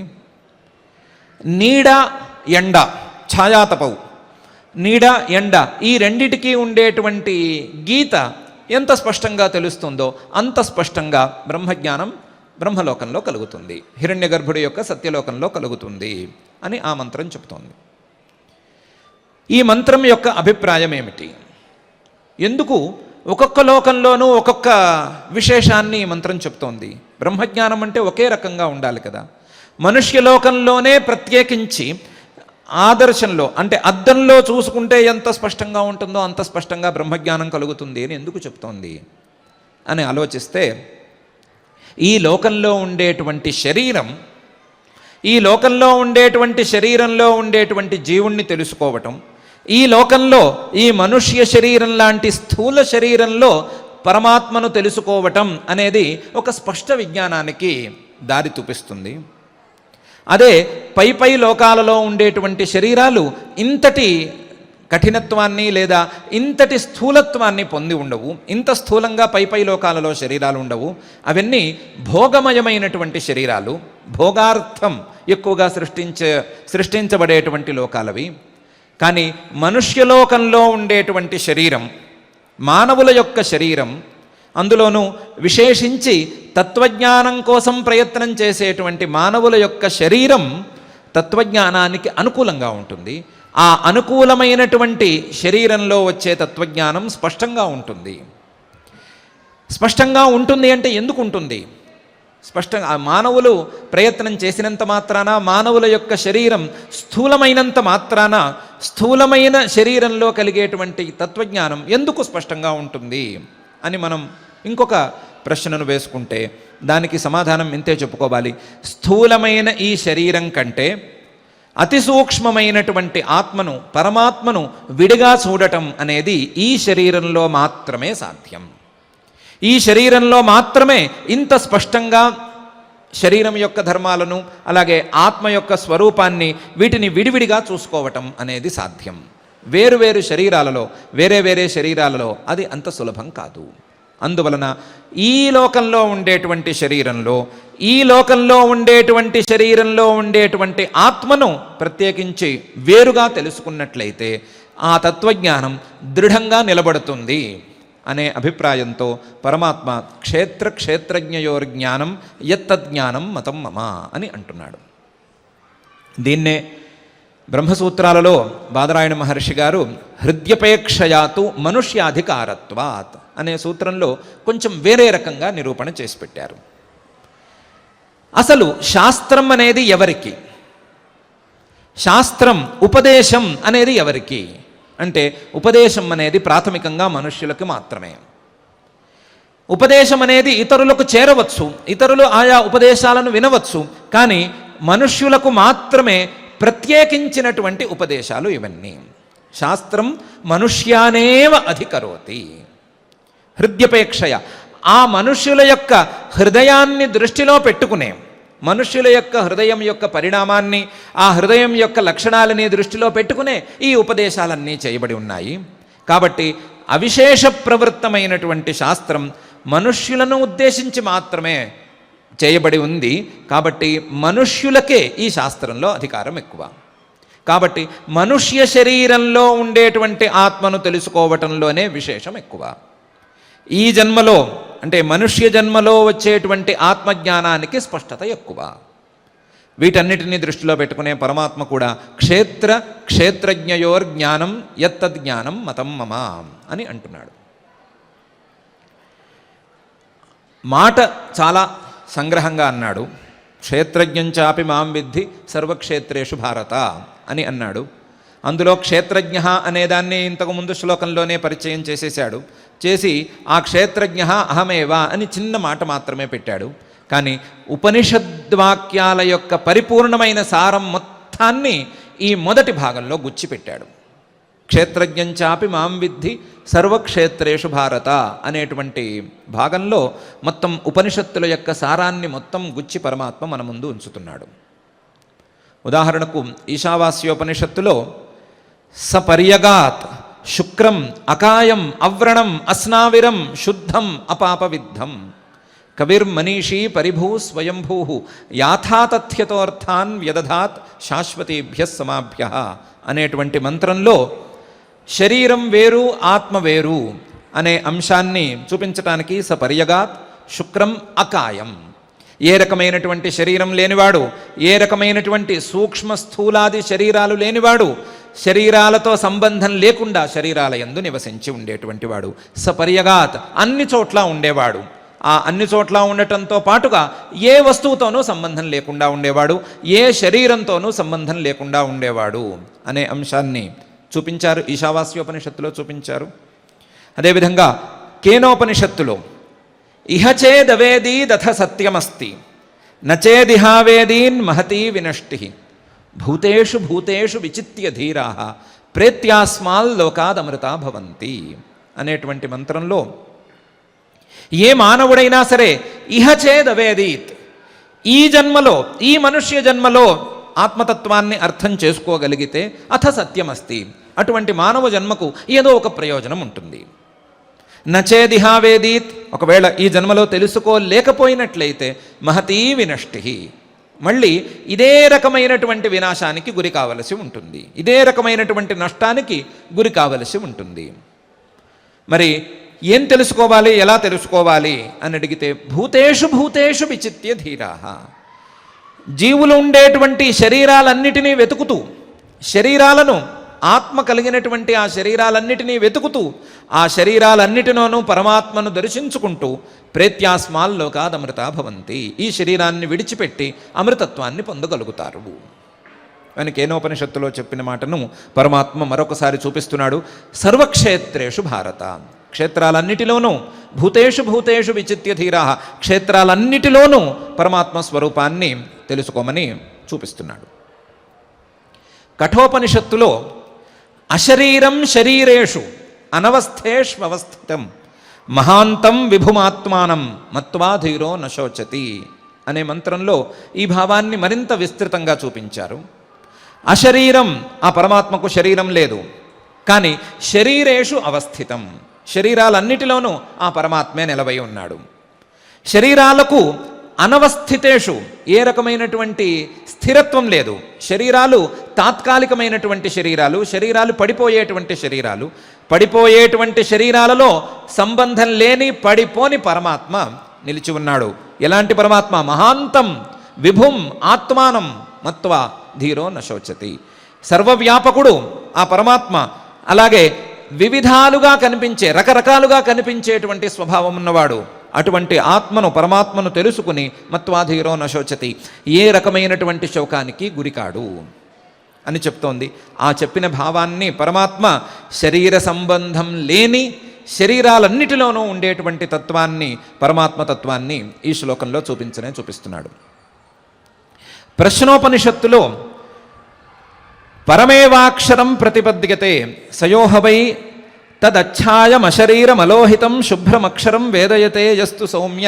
నీడ ఎండ, ఛాయాతపవు, నీడ ఎండ, ఈ రెండిటికి ఉండేటువంటి గీత ఎంత స్పష్టంగా తెలుస్తుందో అంత స్పష్టంగా బ్రహ్మజ్ఞానం బ్రహ్మలోకంలో కలుగుతుంది, హిరణ్య గర్భుడి యొక్క సత్యలోకంలో కలుగుతుంది అని ఆ మంత్రం చెప్తోంది. ఈ మంత్రం యొక్క అభిప్రాయం ఏమిటి? ఎందుకు ఒక్కొక్క లోకంలోనూ ఒక్కొక్క విశేషాన్ని ఈ మంత్రం చెప్తోంది? బ్రహ్మజ్ఞానం అంటే ఒకే రకంగా ఉండాలి కదా. మనుష్యలోకంలోనే ప్రత్యేకించి ఆదర్శంలో అంటే అద్దంలో చూసుకుంటే ఎంత స్పష్టంగా ఉంటుందో అంత స్పష్టంగా బ్రహ్మజ్ఞానం కలుగుతుంది అని ఎందుకు చెప్తోంది అని ఆలోచిస్తే, ఈ లోకంలో ఉండేటువంటి శరీరం, ఈ లోకంలో ఉండేటువంటి శరీరంలో ఉండేటువంటి జీవుణ్ణి తెలుసుకోవటం, ఈ లోకంలో ఈ మనుష్య శరీరం లాంటి స్థూల శరీరంలో పరమాత్మను తెలుసుకోవటం అనేది ఒక స్పష్ట విజ్ఞానానికి దారి చూపిస్తుంది. అదే పై లోకాలలో ఉండేటువంటి శరీరాలు ఇంతటి కఠినత్వాన్ని లేదా ఇంతటి స్థూలత్వాన్ని పొంది ఉండవు. ఇంత స్థూలంగా పై లోకాలలో శరీరాలు ఉండవు. అవన్నీ భోగమయమైనటువంటి శరీరాలు, భోగార్థం ఎక్కువగా సృష్టించబడేటువంటి లోకాలవి. కానీ మనుష్యలోకంలో ఉండేటువంటి శరీరం, మానవుల యొక్క శరీరం, అందులోనూ విశేషించి తత్వజ్ఞానం కోసం ప్రయత్నం చేసేటువంటి మానవుల యొక్క శరీరం తత్వజ్ఞానానికి అనుకూలంగా ఉంటుంది. ఆ అనుకూలమైనటువంటి శరీరంలో వచ్చే తత్వజ్ఞానం స్పష్టంగా ఉంటుంది. స్పష్టంగా ఉంటుంది అంటే ఎందుకు ఉంటుంది? స్పష్టంగా మానవులు ప్రయత్నం చేసినంత మాత్రాన, మానవుల యొక్క శరీరం స్థూలమైనంత మాత్రాన, స్థూలమైన శరీరంలో కలిగేటువంటి తత్వజ్ఞానం ఎందుకు స్పష్టంగా ఉంటుంది అని మనం ఇంకొక ప్రశ్నను వేసుకుంటే దానికి సమాధానం ఇంతే చెప్పుకోవాలి. స్థూలమైన ఈ శరీరం కంటే అతి సూక్ష్మమైనటువంటి ఆత్మను, పరమాత్మను విడిగా చూడటం అనేది ఈ శరీరంలో మాత్రమే సాధ్యం. ఈ శరీరంలో మాత్రమే ఇంత స్పష్టంగా శరీరం యొక్క ధర్మాలను అలాగే ఆత్మ యొక్క స్వరూపాన్ని వీటిని విడివిడిగా చూసుకోవటం అనేది సాధ్యం. వేరు శరీరాలలో, వేరే శరీరాలలో అది అంత సులభం కాదు. అందువలన ఈ లోకంలో ఉండేటువంటి శరీరంలో, ఈ లోకంలో ఉండేటువంటి శరీరంలో ఉండేటువంటి ఆత్మను ప్రత్యేకించి వేరుగా తెలుసుకున్నట్లయితే ఆ తత్వజ్ఞానం దృఢంగా నిలబడుతుంది అనే అభిప్రాయంతో పరమాత్మ క్షేత్రజ్ఞయోర్జ్ఞానం యత్తజ్ఞానం మతం మమ అని అంటున్నాడు. దీన్నే బ్రహ్మసూత్రాలలో బాదరాయణ మహర్షి గారు హృద్యపేక్షయాతు మనుష్యాధికారత్వాత్ అనే సూత్రంలో కొంచెం వేరే రకంగా నిరూపణ చేసి పెట్టారు. అసలు శాస్త్రం అనేది ఎవరికి? శాస్త్రం, ఉపదేశం అనేది ఎవరికి అంటే ఉపదేశం అనేది ప్రాథమికంగా మనుష్యులకు మాత్రమే. ఉపదేశం అనేది ఇతరులకు చేరవచ్చు, ఇతరులు ఆయా ఉపదేశాలను వినవచ్చు. కానీ మనుష్యులకు మాత్రమే ప్రత్యేకించినటువంటి ఉపదేశాలు ఇవన్నీ. శాస్త్రం మనుష్యానేవ అధికరోతి హృద్యపేక్షయ. ఆ మనుష్యుల యొక్క హృదయాన్ని దృష్టిలో పెట్టుకునే, మనుష్యుల యొక్క హృదయం యొక్క పరిణామాన్ని, ఆ హృదయం యొక్క లక్షణాలని దృష్టిలో పెట్టుకునే ఈ ఉపదేశాలన్నీ చేయబడి ఉన్నాయి. కాబట్టి అవిశేష ప్రవృత్తమైనటువంటి శాస్త్రం మనుష్యులను ఉద్దేశించి మాత్రమే చేయబడి ఉంది. కాబట్టి మనుష్యులకే ఈ శాస్త్రంలో అధికారం ఎక్కువ. కాబట్టి మనుష్య శరీరంలో ఉండేటువంటి ఆత్మను తెలుసుకోవటంలోనే విశేషం ఎక్కువ. ఈ జన్మలో అంటే మనుష్య జన్మలో వచ్చేటువంటి ఆత్మజ్ఞానానికి స్పష్టత ఎక్కువ. వీటన్నిటినీ దృష్టిలో పెట్టుకునే పరమాత్మ కూడా క్షేత్రజ్ఞయోర్ జ్ఞానం యత్తద్ జ్ఞానం మతం మమ అని అంటున్నాడు. మాట చాలా సంగ్రహంగా అన్నాడు. క్షేత్రజ్ఞంచాపి మాం విద్ధి సర్వక్షేత్రేషు భారత అని అన్నాడు. అందులో క్షేత్రజ్ఞ అనేదాన్ని ఇంతకుముందు శ్లోకంలోనే పరిచయం చేసేశాడు. చేసి ఆ క్షేత్రజ్ఞ అహమేవా అని చిన్న మాట మాత్రమే పెట్టాడు. కానీ ఉపనిషద్వాక్యాల యొక్క పరిపూర్ణమైన సారం మొత్తాన్ని ఈ మొదటి భాగంలో గుచ్చిపెట్టాడు. క్షేత్రజ్ఞంచాపి మాం విద్ధి సర్వక్షేత్రేషు భారత అనేటువంటి భాగంలో మొత్తం ఉపనిషత్తుల యొక్క సారాన్ని మొత్తం గుచ్చి పరమాత్మ మన ముందు ఉంచుతున్నాడు. ఉదాహరణకు ఈశావాస్యోపనిషత్తులో సపర్యగాత్ శుక్రం అకాయం అవ్రణం అస్నావిరం శుద్ధం అపాపవిద్ధం కవిర్మనీషీ పరిభూ స్వయంభూ యాథాతథ్యతోర్థాన్ వ్యదధాత్ శాశ్వతేభ్య సమాభ్య అనేటువంటి మంత్రంలో శరీరం వేరు ఆత్మ వేరు అనే అంశాన్ని చూపించటానికి సపర్యగాత్ శుక్రం అకాయం, ఏ రకమైనటువంటి శరీరం లేనివాడు, ఏ రకమైనటువంటి సూక్ష్మ స్థూలాది శరీరాలు లేనివాడు, శరీరాలతో సంబంధం లేకుండా శరీరాల యందు నివసించి ఉండేటువంటి వాడు. సపర్యగాత్ అన్ని చోట్ల ఉండేవాడు. ఆ అన్ని చోట్ల ఉండటంతో పాటుగా ఏ వస్తువుతోనూ సంబంధం లేకుండా ఉండేవాడు, ఏ శరీరంతోనూ సంబంధం లేకుండా ఉండేవాడు అనే అంశాన్ని చూపించారు. ఈశావాస్యోపనిషత్తులో చూపించారు. అదేవిధంగా కేనోపనిషత్తులో ఇహచేదవేదీదథ సత్యమస్తి నచేదిహావేదీన్ మహతీ వినష్టి భూతేషు భూతేషు విచిత్య ధీరా ప్రేత్యాస్మాల్లోకాదమృతా భవంతి అనేటువంటి మంత్రంలో ఏ మానవుడైనా సరే ఇహచేదవేదీత్, ఈ జన్మలో ఈ మనుష్య జన్మలో ఆత్మతత్వాన్ని అర్థం చేసుకోగలిగితే అథ సత్యమస్తి, అటువంటి మానవ జన్మకు ఏదో ఒక ప్రయోజనం ఉంటుంది. నచేదిహావేదీత్, ఒకవేళ ఈ జన్మలో తెలుసుకోలేకపోయినట్లయితే మహతీ వినష్టి, మళ్ళీ ఇదే రకమైనటువంటి వినాశానికి గురి కావలసి ఉంటుంది, ఇదే రకమైనటువంటి నష్టానికి గురి కావలసి ఉంటుంది. మరి ఏం తెలుసుకోవాలి, ఎలా తెలుసుకోవాలి అని అడిగితే భూతేషు భూతేషు విచిత్య ధీరాః, జీవులు ఉండేటువంటి శరీరాలన్నిటినీ వెతుకుతూ, శరీరాలను ఆత్మ కలిగినటువంటి ఆ శరీరాలన్నిటినీ వెతుకుతూ, ఆ శరీరాలన్నిటిలోనూ పరమాత్మను దర్శించుకుంటూ ప్రేత్యాస్మాల్లోకాదమృతా భవంతి, ఈ శరీరాన్ని విడిచిపెట్టి అమృతత్వాన్ని పొందగలుగుతారు అని కేనోపనిషత్తులో చెప్పిన మాటను పరమాత్మ మరొకసారి చూపిస్తున్నాడు. సర్వక్షేత్రేషు భారత, క్షేత్రాలన్నిటిలోనూ భూతేషు భూతేషు విచిత్య ధీరాః, క్షేత్రాలన్నిటిలోనూ పరమాత్మ స్వరూపాన్ని తెలుసుకోమని చూపిస్తున్నాడు. కఠోపనిషత్తులో అశరీరం శరీరేషు అనవస్థేష్వస్థితం మహాంతం విభుమాత్మానం మత్వా ధీరో నశోచతి అనే మంత్రంలో ఈ భావాన్ని మరింత విస్తృతంగా చూపించారు. అశరీరం, ఆ పరమాత్మకు శరీరం లేదు, కానీ శరీరేషు అవస్థితం, శరీరాలన్నిటిలోనూ ఆ పరమాత్మే నిలవై ఉన్నాడు. శరీరాలకు అనవస్థితేషు, ఏ రకమైనటువంటి స్థిరత్వం లేదు, శరీరాలు తాత్కాలికమైనటువంటి శరీరాలు, శరీరాలు పడిపోయేటువంటి శరీరాలు, పడిపోయేటువంటి శరీరాలలో సంబంధం లేని పడిపోని పరమాత్మ నిలిచి ఉన్నాడు. ఎలాంటి పరమాత్మ? మహాంతం విభుం ఆత్మానం మత్వా ధీరో నశోచతి, సర్వవ్యాపకుడు ఆ పరమాత్మ. అలాగే వివిధాలుగా కనిపించే, రకరకాలుగా కనిపించేటువంటి స్వభావం ఉన్నవాడు. అటువంటి ఆత్మను, పరమాత్మను తెలుసుకుని మత్వాధీరో నశోచతి, ఏ రకమైనటువంటి శోకానికి గురికాడు అని చెప్తోంది. ఆ చెప్పిన భావాన్ని పరమాత్మ శరీర సంబంధం లేని శరీరాలన్నిటిలోనూ ఉండేటువంటి తత్వాన్ని, పరమాత్మ తత్వాన్ని ఈ శ్లోకంలో చూపిస్తున్నాడు. ప్రశ్నోపనిషత్తులో పరమేవాక్షరం ప్రతిపద్యతే సయోహవై తదచ్ఛాయమశరీరమలోహితం శుభ్రమక్షరం వేదయతే యస్తు సౌమ్య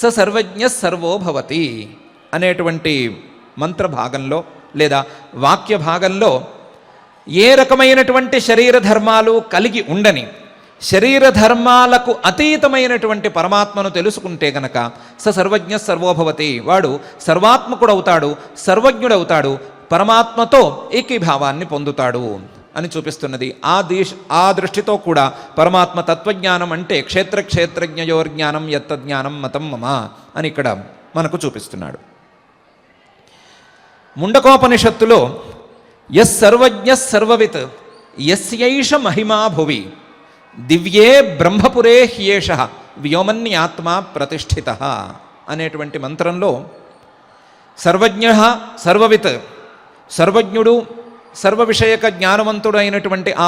స సర్వజ్ఞ సర్వో భవతి అనేటువంటి మంత్ర భాగంలో లేదా వాక్య భాగంలో ఏ రకమైనటువంటి శరీర ధర్మాలు కలిగి ఉండని శరీర ధర్మాలకు అతీతమైనటువంటి పరమాత్మను తెలుసుకుంటే గనక స సర్వజ్ఞ సర్వోభవతి, వాడు సర్వాత్మకుడవుతాడు, సర్వజ్ఞుడవుతాడు, పరమాత్మతో ఏకీభావాన్ని పొందుతాడు అని చూపిస్తున్నది. ఆ దృష్టితో కూడా పరమాత్మ తత్వజ్ఞానం అంటే క్షేత్రజ్ఞయోర్జ్ఞానం యత్తజ్ఞానం మతం మమ అని ఇక్కడ మనకు చూపిస్తున్నాడు. ముండకోపనిషత్తులో యస్ సర్వజ్ఞ సర్వవిత్ యస్యైష మహిమా భువి దివ్యే బ్రహ్మపురే హ్యేష వ్యోమన్యాత్మ ప్రతిష్ఠిత అనేటువంటి మంత్రంలో సర్వజ్ఞ సర్వవిత్, సర్వజ్ఞుడు సర్వ విషయక జ్ఞానవంతుడైనటువంటి ఆ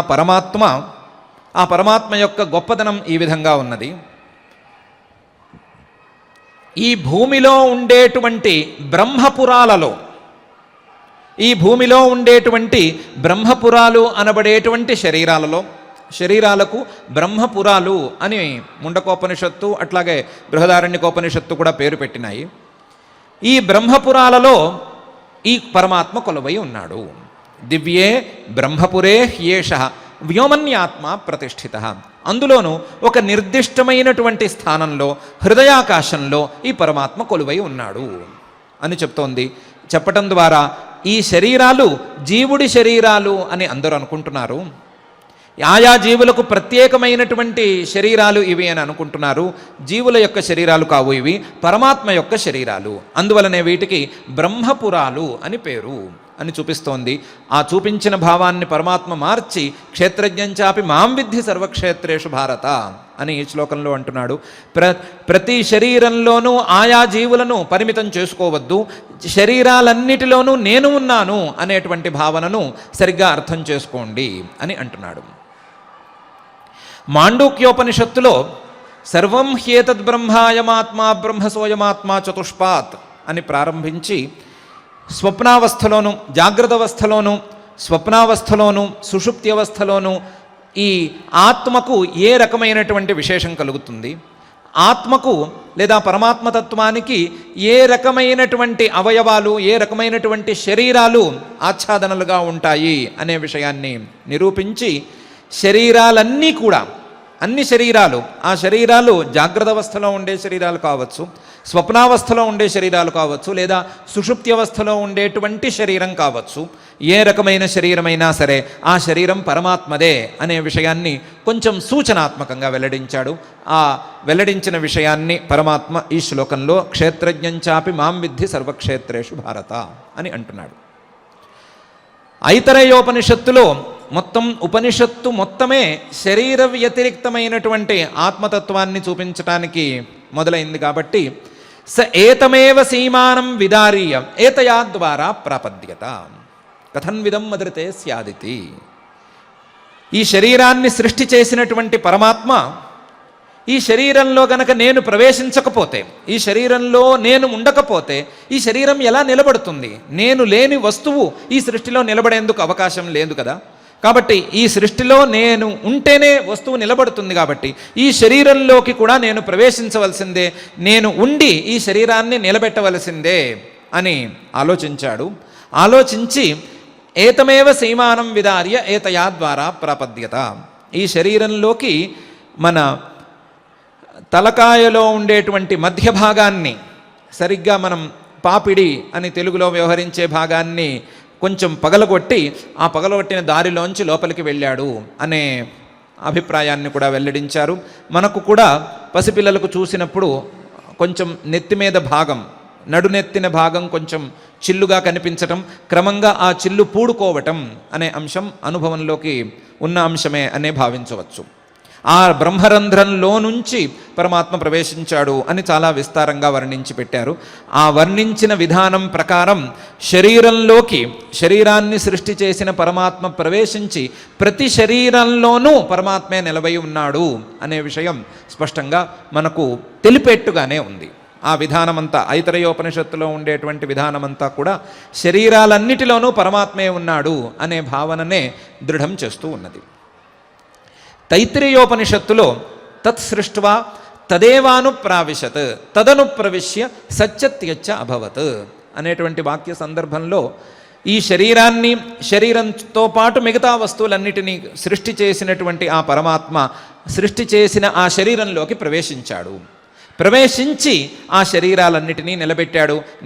పరమాత్మ యొక్క గొప్పదనం ఈ విధంగా ఉన్నది. ఈ భూమిలో ఉండేటువంటి బ్రహ్మపురాలలో, ఈ భూమిలో ఉండేటువంటి బ్రహ్మపురాలు అనబడేటువంటి శరీరాలకు బ్రహ్మపురాలు అని ముండకోపనిషత్తు అట్లాగే బృహదారణ్యకోపనిషత్తు కూడా పేరు పెట్టినాయి. ఈ బ్రహ్మపురాలలో ఈ పరమాత్మ కొలువై ఉన్నాడు. దివ్యే బ్రహ్మపురే హ్యేష వ్యోమన్యాత్మ ప్రతిష్ఠిత. అందులోనూ ఒక నిర్దిష్టమైనటువంటి స్థానంలో హృదయాకాశంలో ఈ పరమాత్మ కొలువై ఉన్నాడు అని చెప్తోంది. చెప్పటం ద్వారా ఈ శరీరాలు జీవుడి శరీరాలు అని అందరూ అనుకుంటున్నారు. ఆయా జీవులకు ప్రత్యేకమైనటువంటి శరీరాలు ఇవి అని అనుకుంటున్నారు. జీవుల యొక్క శరీరాలు కావు ఇవి, పరమాత్మ యొక్క శరీరాలు. అందువలనే వీటికి బ్రహ్మపురాలు అని పేరు అని చూపిస్తోంది. ఆ చూపించిన భావాన్ని పరమాత్మ మార్చి క్షేత్రజ్ఞంచాపి మాం విద్ధి సర్వక్షేత్రేషు భారత అని ఈ శ్లోకంలో అంటున్నాడు. ప్రతి శరీరంలోనూ ఆయా జీవులను పరిమితం చేసుకోవద్దు, శరీరాలన్నిటిలోనూ నేను ఉన్నాను అనేటువంటి భావనను సరిగ్గా అర్థం చేసుకోండి అని అంటున్నాడు. మాండూక్యోపనిషత్తులో సర్వం హ్యేతద్ బ్రహ్మాయమాత్మా బ్రహ్మసోయమాత్మా చతుష్పాత్ అని ప్రారంభించి స్వప్నావస్థలోను, జాగ్రత్త అవస్థలోను, స్వప్నావస్థలోను, సుషుప్తి అవస్థలోను ఈ ఆత్మకు ఏ రకమైనటువంటి విశేషం కలుగుతుంది, ఆత్మకు లేదా పరమాత్మతత్వానికి ఏ రకమైనటువంటి అవయవాలు, ఏ రకమైనటువంటి శరీరాలు ఆచ్ఛాదనలుగా ఉంటాయి అనే విషయాన్ని నిరూపించి శరీరాలన్నీ కూడా, అన్ని శరీరాలు, ఆ శరీరాలు జాగ్రత్త అవస్థలో ఉండే శరీరాలు కావచ్చు, స్వప్నావస్థలో ఉండే శరీరాలు కావచ్చు, లేదా సుషుప్తి అవస్థలో ఉండేటువంటి శరీరం కావచ్చు, ఏ రకమైన శరీరమైనా సరే ఆ శరీరం పరమాత్మదే అనే విషయాన్ని కొంచెం సూచనాత్మకంగా వెల్లడించాడు. ఆ వెల్లడించిన విషయాన్ని పరమాత్మ ఈ శ్లోకంలో క్షేత్రజ్ఞంచాపి మాం విద్ధి సర్వక్షేత్రేషు భారత అని అంటున్నాడు. ఐతరేయోపనిషత్తులో మొత్తం ఉపనిషత్తు మొత్తమే శరీర వ్యతిరిక్తమైనటువంటి ఆత్మతత్వాన్ని చూపించటానికి మొదలైంది. కాబట్టి స ఏతమేవ సీమానం విదారీయ ఏతయా ద్వారా ప్రాపద్యత కథన్విదం మదృతే స్యాదితి. ఈ శరీరాన్ని సృష్టి చేసినటువంటి పరమాత్మ ఈ శరీరంలో గనక నేను ప్రవేశించకపోతే, ఈ శరీరంలో నేను ఉండకపోతే ఈ శరీరం ఎలా నిలబడుతుంది? నేను లేని వస్తువు ఈ సృష్టిలో నిలబడేందుకు అవకాశం లేదు కదా. కాబట్టి ఈ సృష్టిలో నేను ఉంటేనే వస్తువు నిలబడుతుంది. కాబట్టి ఈ శరీరంలోకి కూడా నేను ప్రవేశించవలసిందే, నేను ఉండి ఈ శరీరాన్ని నిలబెట్టవలసిందే అని ఆలోచించాడు. ఆలోచించి ఏతమేవ సీమానం విదార్య ఏతయా ద్వారా ప్రాపద్యత. ఈ శరీరంలోకి మన తలకాయలో ఉండేటువంటి మధ్య భాగాన్ని, సరిగ్గా మనం పాపిడి అని తెలుగులో వ్యవహరించే భాగాన్ని కొంచెం పగలగొట్టి ఆ పగలగొట్టిన దారిలోంచి లోపలికి వెళ్ళాడు అనే అభిప్రాయాన్ని కూడా వెల్లడించారు. మనకు కూడా పసిపిల్లలకు చూసినప్పుడు కొంచెం నెత్తి మీద భాగం, నడునెత్తిన భాగం కొంచెం చిల్లుగా కనిపించటం, క్రమంగా ఆ చిల్లు పూడుకోవటం అనే అంశం అనుభవంలోకి ఉన్న అంశమే అనే భావించవచ్చు. ఆ బ్రహ్మరంధ్రంలో నుంచి పరమాత్మ ప్రవేశించాడు అని చాలా విస్తారంగా వర్ణించి పెట్టారు. ఆ వర్ణించిన విధానం ప్రకారం శరీరంలోకి, శరీరాన్ని సృష్టి చేసిన పరమాత్మ ప్రవేశించి ప్రతి శరీరంలోనూ పరమాత్మే నిలబడి ఉన్నాడు అనే విషయం స్పష్టంగా మనకు తెలిపేట్టుగానే ఉంది. ఆ విధానమంతా ఐతరేయోపనిషత్తులో ఉండేటువంటి విధానమంతా కూడా శరీరాలన్నిటిలోనూ పరమాత్మే ఉన్నాడు అనే భావననే దృఢం చేస్తూ ఉన్నది. తైత్రేయోపనిషత్తులో తత్సృష్ట్వా తదేవానుప్రావిశత్ తదనుప్రవిశ్య సత్యత్యచ్చ అభవత్ అనేటువంటి వాక్య సందర్భంలో ఈ శరీరాన్ని, శరీరంతో పాటు మిగతా వస్తువులన్నిటినీ సృష్టి చేసినటువంటి ఆ పరమాత్మ సృష్టి చేసిన ఆ శరీరంలోకి ప్రవేశించాడు. ప్రవేశించి ఆ శరీరాలన్నిటినీ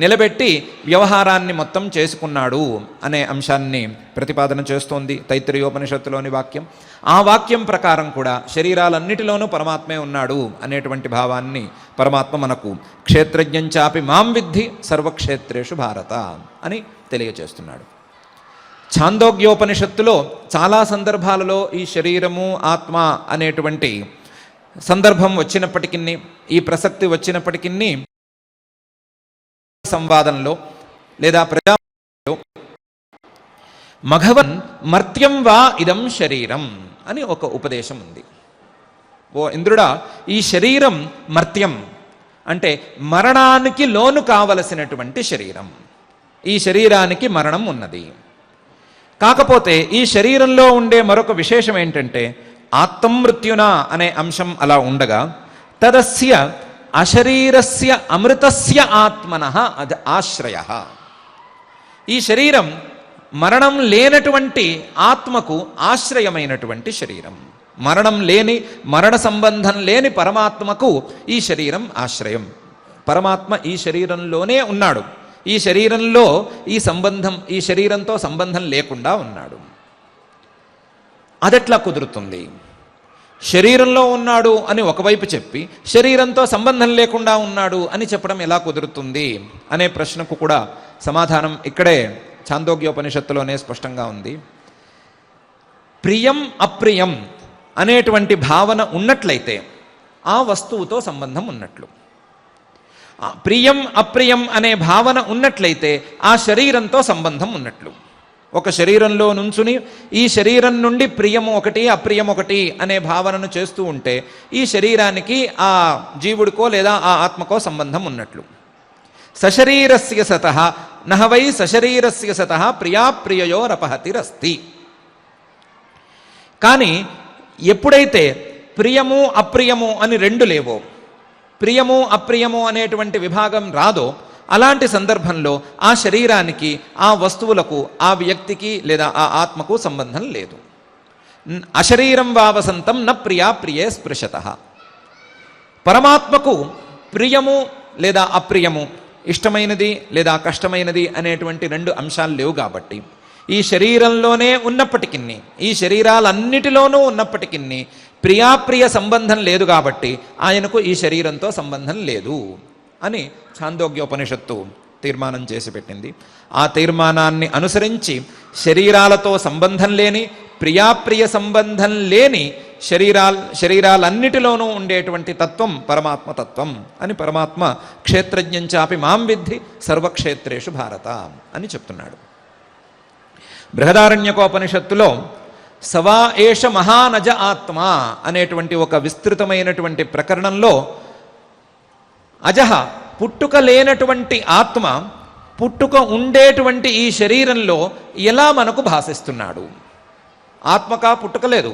నిలబెట్టి వ్యవహారాన్ని మొత్తం చేసుకున్నాడు అనే అంశాన్ని ప్రతిపాదన చేస్తోంది తైత్రేయోపనిషత్తులోని వాక్యం. ఆ వాక్యం ప్రకారం కూడా శరీరాలన్నిటిలోనూ పరమాత్మే ఉన్నాడు అనేటువంటి భావాన్ని పరమాత్మ మనకు క్షేత్రజ్ఞంచాపి మాం విద్ధి సర్వక్షేత్రేషు భారత అని తెలియచేస్తున్నాడు. ఛాందోగ్యోపనిషత్తులో చాలా సందర్భాలలో ఈ శరీరము ఆత్మ అనేటువంటి సందర్భం వచ్చినప్పటికీ, ఈ ప్రసక్తి వచ్చినప్పటికీ సంవాదంలో లేదా ప్రజాలో మఘవన్ మర్త్యం వా ఇదం శరీరం అని ఒక ఉపదేశం ఉంది. ఓ ఇంద్రుడా, ఈ శరీరం మర్త్యం అంటే మరణానికి లోను కావలసినటువంటి శరీరం. ఈ శరీరానికి మరణం ఉన్నది. కాకపోతే ఈ శరీరంలో ఉండే మరొక విశేషం ఏంటంటే ఆత్మమృత్యున అనే అంశం అలా ఉండగా తదస్య అశరీరస్య అమృతస్య ఆత్మనః ఆశ్రయ. ఈ శరీరం మరణం లేనటువంటి ఆత్మకు ఆశ్రయమైనటువంటి శరీరం. మరణం లేని, మరణ సంబంధం లేని పరమాత్మకు ఈ శరీరం ఆశ్రయం. పరమాత్మ ఈ శరీరంలోనే ఉన్నాడు. ఈ శరీరంలో ఈ శరీరంతో సంబంధం లేకుండా ఉన్నాడు. అదెట్లా కుదురుతుంది? శరీరంలో ఉన్నాడు అని ఒకవైపు చెప్పి శరీరంతో సంబంధం లేకుండా ఉన్నాడు అని చెప్పడం ఎలా కుదురుతుంది అనే ప్రశ్నకు కూడా సమాధానం ఇక్కడే ఛాందోగ్యోపనిషత్తులోనే స్పష్టంగా ఉంది. ప్రియం అప్రియం అనేటువంటి భావన ఉన్నట్లయితే ఆ వస్తువుతో సంబంధం ఉన్నట్లు. ప్రియం అప్రియం అనే భావన ఉన్నట్లయితే ఆ శరీరంతో సంబంధం ఉన్నట్లు. ఒక శరీరంలో నుంచుని ఈ శరీరం నుండి ప్రియము ఒకటి అప్రియం ఒకటి అనే భావనను చేస్తూ ఉంటే ఈ శరీరానికి ఆ జీవుడికో లేదా ఆ ఆత్మకో సంబంధం ఉన్నట్లు. సశరీరస్య సతః నహవై సశరీరస్య సతః ప్రియాప్రియయోరపహతిరస్తి. కానీ ఎప్పుడైతే ప్రియము అప్రియము అని రెండు లేవో, ప్రియము అప్రియము అనేటువంటి విభాగం రాదో, అలాంటి సందర్భంలో ఆ శరీరానికి, ఆ వస్తువులకు, ఆ వ్యక్తికి లేదా ఆ ఆత్మకు సంబంధం లేదు. అశరీరం వావసంతం న ప్రియా ప్రియే స్పృశతః. పరమాత్మకు ప్రియము లేదా అప్రియము, ఇష్టమైనది లేదా కష్టమైనది అనేటువంటి రెండు అంశాలు లేవు కాబట్టి ఈ శరీరంలోనే ఉన్నప్పటికీ, ఈ శరీరాలన్నిటిలోనూ ఉన్నప్పటికీ ప్రియాప్రియ సంబంధం లేదు కాబట్టి ఆయనకు ఈ శరీరంతో సంబంధం లేదు అని ఛాందోగ్యోపనిషత్తు తీర్మానం చేసి పెట్టింది. ఆ తీర్మానాన్ని అనుసరించి శరీరాలతో సంబంధం లేని, ప్రియాప్రియ సంబంధం లేని శరీరాలన్నిటిలోనూ ఉండేటువంటి తత్వం పరమాత్మ తత్వం అని పరమాత్మ క్షేత్రజ్ఞంచాపి మాం విద్ధి సర్వక్షేత్రేషు భారత అని చెప్తున్నాడు. బృహదారణ్యకోపనిషత్తులో సవా ఏష మహానజ ఆత్మ అనేటువంటి ఒక విస్తృతమైనటువంటి ప్రకరణంలో అజహ పుట్టుక లేనటువంటి ఆత్మ పుట్టుక ఉండేటువంటి ఈ శరీరంలో ఎలా మనకు భాషిస్తున్నాడు? ఆత్మకా పుట్టుక లేదు,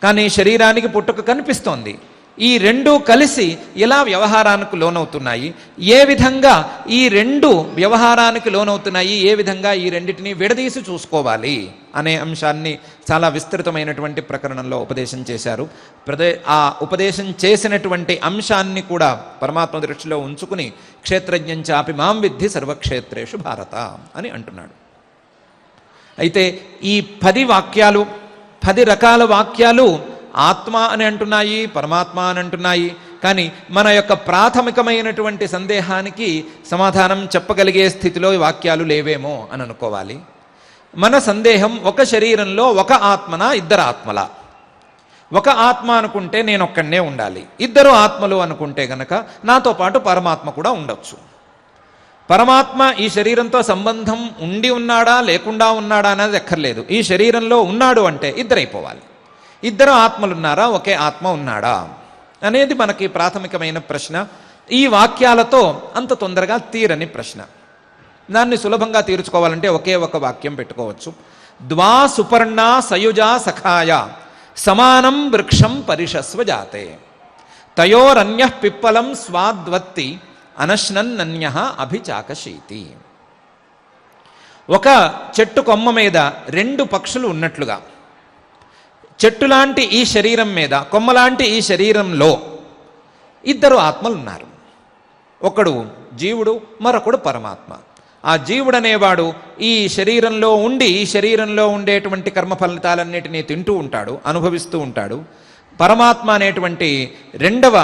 కానీ శరీరానికి పుట్టుక కనిపిస్తోంది. ఈ రెండు కలిసి ఎలా వ్యవహారానికి లోనవుతున్నాయి, ఏ విధంగా ఈ రెండు వ్యవహారానికి లోనవుతున్నాయి, ఏ విధంగా ఈ రెండింటినీ విడదీసి చూసుకోవాలి అనే అంశాన్ని చాలా విస్తృతమైనటువంటి ప్రకరణంలో ఉపదేశం చేశారు. ఆ ఉపదేశం చేసినటువంటి అంశాన్ని కూడా పరమాత్మ దృష్టిలో ఉంచుకుని క్షేత్రజ్ఞంచాపి మాం విద్ధి సర్వక్షేత్రేషు భారత అని అంటున్నాడు. అయితే ఈ 10 వాక్యాలు, 10 రకాల వాక్యాలు ఆత్మ అని అంటున్నాయి, పరమాత్మ అని అంటున్నాయి. కానీ మన యొక్క ప్రాథమికమైనటువంటి సందేహానికి సమాధానం చెప్పగలిగే స్థితిలో వాక్యాలు లేవేమో అని అనుకోవాలి. మన సందేహం ఒక శరీరంలో ఒక ఆత్మనా, ఇద్దరు ఆత్మల? ఒక ఆత్మ అనుకుంటే నేను ఒక్కడే ఉండాలి, ఇద్దరు ఆత్మలు అనుకుంటే గనక నాతో పాటు పరమాత్మ కూడా ఉండొచ్చు. పరమాత్మ ఈ శరీరంతో సంబంధం ఉండి ఉన్నాడా లేకుండా ఉన్నాడా అనేది ఎక్కర్లేదు. ఈ శరీరంలో ఉన్నాడు అంటే ఇద్దరైపోవాలి. ఇద్దరు ఆత్మలున్నారా, ఒకే ఆత్మ ఉన్నాడా అనేది మనకి ప్రాథమికమైన ప్రశ్న. ఈ వాక్యాలతో అంత తొందరగా తీరని ప్రశ్న. దాన్ని సులభంగా తీర్చుకోవాలంటే ఒకే ఒక వాక్యం పెట్టుకోవచ్చు. ద్వా సుపర్ణా సయుజా సఖాయ సమానం వృక్షం పరిషస్వ జాతే తయోరన్య పిప్పలం స్వాద్వత్తి అనశ్నన్నన్య అభిచాకశీతి. ఒక చెట్టు కొమ్మ మీద రెండు పక్షులు ఉన్నట్లుగా చెట్టు లాంటి ఈ శరీరం మీద కొమ్మలాంటి ఈ శరీరంలో ఇద్దరు ఆత్మలు ఉన్నారు. ఒకడు జీవుడు, మరొకడు పరమాత్మ. ఆ జీవుడు అనేవాడు ఈ శరీరంలో ఉండి ఈ శరీరంలో ఉండేటువంటి కర్మ ఫలితాలన్నిటినీ తింటూ ఉంటాడు, అనుభవిస్తూ ఉంటాడు. పరమాత్మ అనేటువంటి రెండవ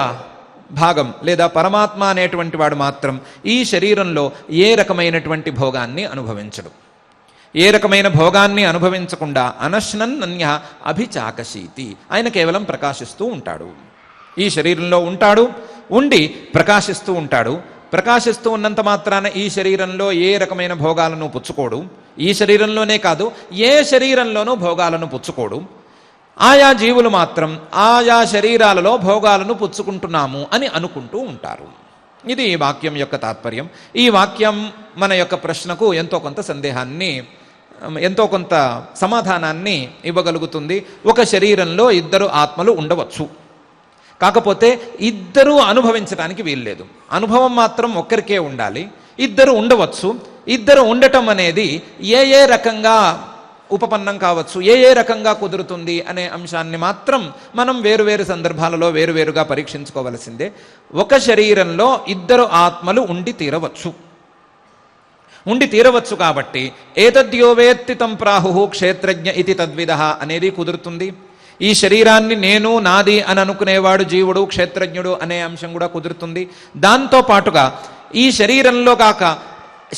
భాగం లేదా పరమాత్మ అనేటువంటి వాడు మాత్రం ఈ శరీరంలో ఏ రకమైనటువంటి భోగాన్ని అనుభవించడు. ఏ రకమైన భోగాన్ని అనుభవించకుండా అనశ్నన్నన్య అభిచాకశీతి, ఆయన కేవలం ప్రకాశిస్తూ ఉంటాడు. ఈ శరీరంలో ఉంటాడు, ఉండి ప్రకాశిస్తూ ఉంటాడు. ప్రకాశిస్తూ ఉన్నంత మాత్రాన ఈ శరీరంలో ఏ రకమైన భోగాలను పుచ్చుకోడు. ఈ శరీరంలోనే కాదు, ఏ శరీరంలోనూ భోగాలను పుచ్చుకోడు. ఆయా జీవులు మాత్రం ఆయా శరీరాలలో భోగాలను పుచ్చుకుంటున్నాము అని అనుకుంటూ ఉంటారు. ఇది ఈ వాక్యం యొక్క తాత్పర్యం. ఈ వాక్యం మన యొక్క ప్రశ్నకు ఎంతో కొంత సందేహాన్ని, ఎంతో కొంత సమాధానాన్ని ఇవ్వగలుగుతుంది. ఒక శరీరంలో ఇద్దరు ఆత్మలు ఉండవచ్చు, కాకపోతే ఇద్దరూ అనుభవించడానికి వీల్లేదు. అనుభవం మాత్రం ఒక్కరికే ఉండాలి. ఇద్దరు ఉండవచ్చు. ఇద్దరు ఉండటం అనేది ఏ రకంగా ఉపపన్నం కావచ్చు, ఏ రకంగా కుదురుతుంది అనే అంశాన్ని మాత్రం మనం వేరువేరు సందర్భాలలో వేరువేరుగా పరీక్షించుకోవలసిందే. ఒక శరీరంలో ఇద్దరు ఆత్మలు ఉండి తీరవచ్చు కాబట్టి ఏతద్యో వేత్తి తం ప్రాహు క్షేత్రజ్ఞ ఇది తద్విదః అనేది కుదురుతుంది. ఈ శరీరాన్ని నేను నాది అని అనుకునేవాడు జీవుడు, క్షేత్రజ్ఞుడు అనే అంశం కూడా కుదురుతుంది. దాంతో పాటుగా ఈ శరీరంలో కాక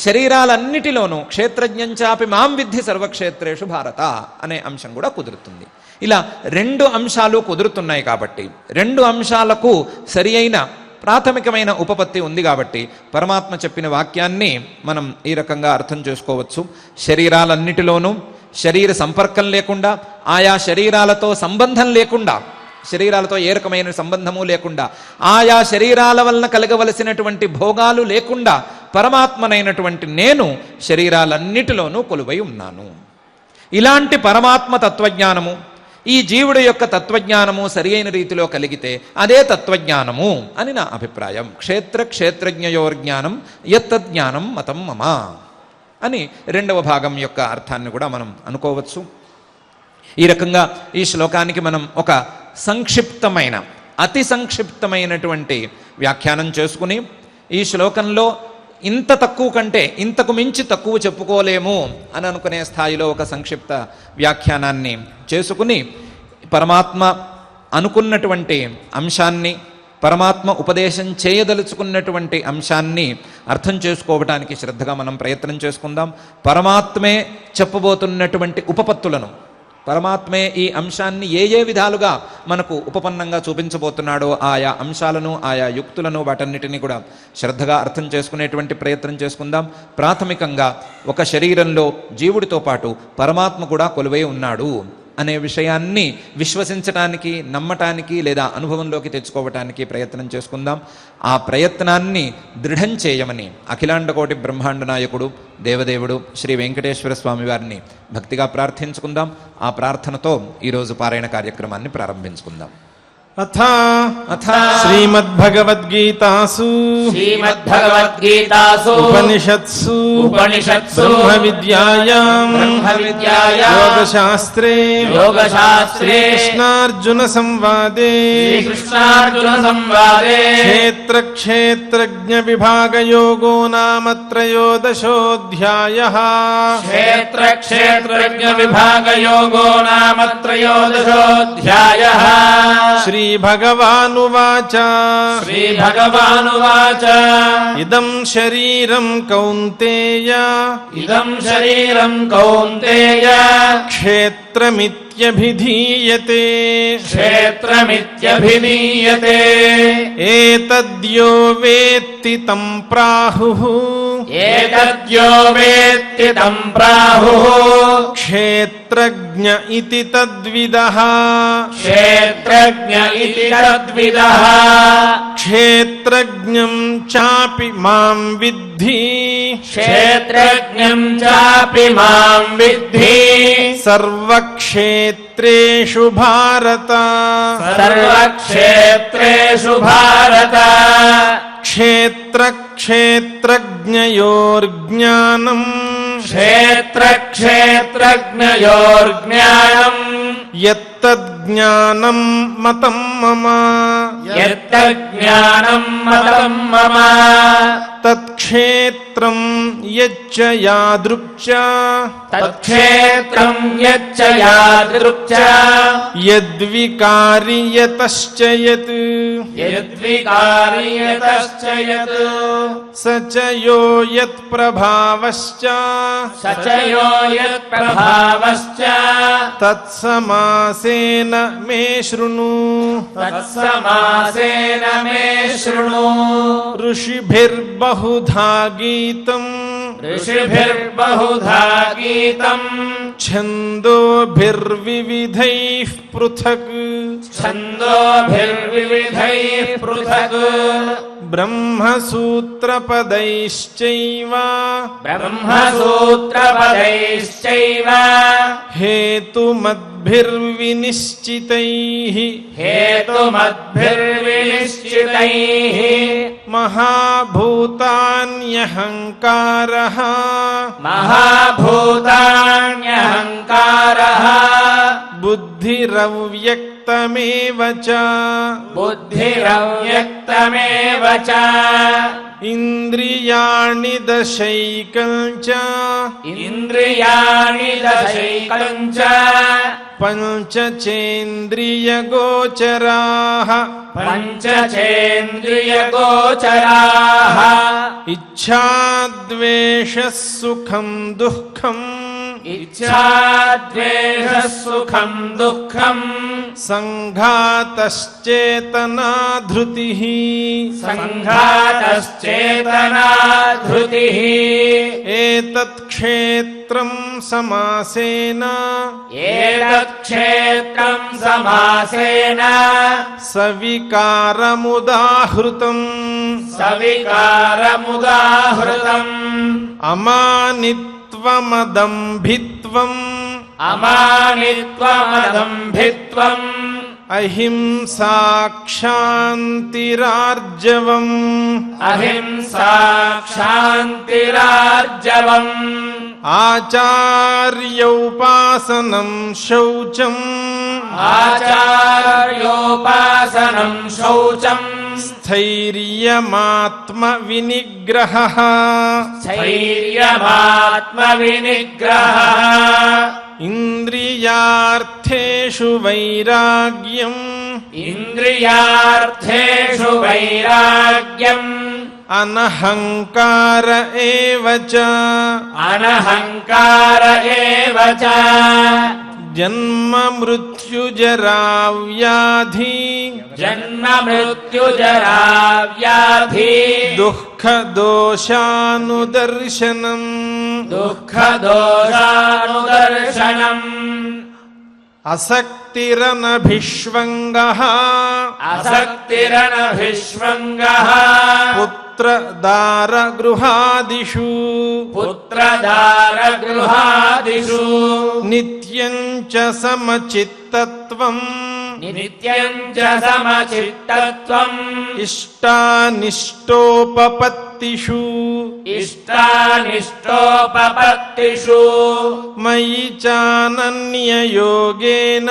శరీరాలన్నిటిలోనూ క్షేత్రజ్ఞంచాపి మాం విద్ధి సర్వక్షేత్రేషు భారత అనే అంశం కూడా కుదురుతుంది. ఇలా రెండు అంశాలు కుదురుతున్నాయి కాబట్టి, రెండు అంశాలకు సరి అయిన ప్రాథమికమైన ఉపపత్తి ఉంది కాబట్టి పరమాత్మ చెప్పిన వాక్యాన్ని మనం ఈ రకంగా అర్థం చేసుకోవచ్చు. శరీరాలన్నిటిలోనూ శరీర సంపర్కం లేకుండా, ఆయా శరీరాలతో సంబంధం లేకుండా, శరీరాలతో ఏ రకమైన సంబంధము లేకుండా, ఆయా శరీరాల వలన కలగవలసినటువంటి భోగాలు లేకుండా పరమాత్మనైనటువంటి నేను శరీరాలన్నిటిలోనూ కొలువై ఉన్నాను. ఇలాంటి పరమాత్మ తత్వజ్ఞానము, ఈ జీవుడి యొక్క తత్వజ్ఞానము సరి అయిన రీతిలో కలిగితే అదే తత్వజ్ఞానము అని నా అభిప్రాయం. క్షేత్రజ్ఞయోర్జ్ఞానం యత్తజ్ఞానం మతం మమ అని రెండవ భాగం యొక్క అర్థాన్ని కూడా మనం అనుకోవచ్చు. ఈ రకంగా ఈ శ్లోకానికి మనం ఒక సంక్షిప్తమైన, అతి సంక్షిప్తమైనటువంటి వ్యాఖ్యానం చేసుకుని, ఈ శ్లోకంలో ఇంత తక్కువ కంటే ఇంతకు మించి తక్కువ చెప్పుకోలేము అని అనుకునే స్థాయిలో ఒక సంక్షిప్త వ్యాఖ్యానాన్ని చేసుకుని పరమాత్మ అనుకున్నటువంటి అంశాన్ని, పరమాత్మ ఉపదేశం చేయదలుచుకున్నటువంటి అంశాన్ని అర్థం చేసుకోవడానికి శ్రద్ధగా మనం ప్రయత్నం చేసుకుందాం. పరమాత్మే చెప్పబోతున్నటువంటి ఉపపత్తులను, పరమాత్మే ఈ అంశాన్ని ఏ విధాలుగా మనకు ఉపపన్నంగా చూపించబోతున్నాడో ఆయా అంశాలను, ఆయా యుక్తులను, వాటన్నిటినీ కూడా శ్రద్ధగా అర్థం చేసుకునేటువంటి ప్రయత్నం చేసుకుందాం. ప్రాథమికంగా ఒక శరీరంలో జీవుడితో పాటు పరమాత్మ కూడా కొలువై ఉన్నాడు అనే విషయాన్ని విశ్వసించటానికి, నమ్మటానికి లేదా అనుభవంలోకి తెచ్చుకోవటానికి ప్రయత్నం చేసుకుందాం. ఆ ప్రయత్నాన్ని దృఢం చేయమని అఖిలాండకోటి బ్రహ్మాండ నాయకుడు దేవదేవుడు శ్రీ వెంకటేశ్వర స్వామి వారిని భక్తిగా ప్రార్థించుకుందాం. ఆ ప్రార్థనతో ఈరోజు పారాయణ కార్యక్రమాన్ని ప్రారంభించుకుందాం. అథ శ్రీమద్భగవద్గీతాసు ఉపనిషత్సు బ్రహ్మ విద్యాయాం యోగశాస్త్రే కృష్ణార్జున సంవాదే క్షేత్రజ్ఞ విభాగయోగో నామ త్రయోదశోऽధ్యాయః. శ్రీభగవానువాచ ఇదం శరీరం కౌంతేయ క్షేత్ర क्षेत्रमित्यभिधीयते क्षेत्रमित्यभिधीयते एतद्यो वेत्ति तं प्राहुः एतद्यो वेत्ति तं प्राहुः क्षेत्रज्ञ इति तद्विदः क्षेत्रज्ञ इति तद्विदः क्षेत्रज्ञं चापि मां विद्धि क्षेत्रज्ञं चापि मां विद्धि सर्वक्षेत्रेषु भारत सर्वक्षेत्रेषु भारत क्षेत्रक्षेत्रज्ञयोर्ज्ञानम् क्षेत्रक्षेत्रज्ञयोर्ज्ञानम् यत्तज्ज्ञानं मतं मम यत्तज्ज्ञानं मतं मम तत्क्षेत्रं यच्च यादृक् च तत्क्षेत्रं यच्च यादृक् च यद्विकारि यतश्च यत् यद्विकारि यतश्च यत् स च यो यत्प्रभावश्च स च यो यत्प्रभावश्च तत्समासेन मे शृणु तत्समासेन मे शृणु ऋषिभिर्बहुधा गीतम् ऋषिभिर्बहुधा गीतम् छन्दोभिर्विविधैः पृथक् छन्दोभिर्विविधैः पृथक् ब्रह्मसूत्रपदैश्चैव ब्रह्मसूत्रपदैश्चैव हेतुमद्भिर्विनिश्चितैः हेतुमद्भिर्विनिश्चितैः महाभूतान्यहङ्कारः महाभूतान्यहङ्कारः बुद्धिरव्यक्तमेव च बुद्धिरव्यक्तमेव च इन्द्रियाणि दशैकञ्च इन्द्रियाणि दशैकञ्च पञ्चचेन्द्रियगोचराः पञ्चचेन्द्रियगोचराः इच्छा द्वेषः सुखं दुःखम् इच्छाद्वेषः सुखं दुःखम् सङ्घातश्चेतना धृतिः सङ्घातश्चेतना धृतिः एतत् क्षेत्रं समासेन एतत्क्षेत्रं समासेन सविकारमुदाहृतम् सविकारमुदाहृतम् अमानित्वमदम्भित्वम् अमानित्वमदम्भित्वम् अहिंसा क्षान्तिरार्जवम् अहिंसा क्षान्तिरार्जवम् आचार्योपासनं शौचम् आचार्योपासनं शौचम् स्थैर्यमात्मविनिग्रहः स्थैर्यमात्मविनिग्रहः इन्द्रियार्थेषु वैराग्यम् इन्द्रियार्थेषु वैराग्यम् अनहङ्कार एव च अनहङ्कार एव च जन्म मृत्युजरा व्याधि जन्म मृत्युजरा व्याधि दुःखदोषानुदर्शनम् दुःखदोषानुदर्शनम् असक्तिरनभिष्वङ्गः असक्तिरनभिष्वङ्गः पुत्रदारगृहादिषु पुत्रदारगृहादिषु नित्यं च समचित्तत्वम् नित्यं च समचित्तत्वम् इष्टानिष्टोपपत्तिषु इष्टानिष्टोपपत्तिषु मयि चानन्ययोगेन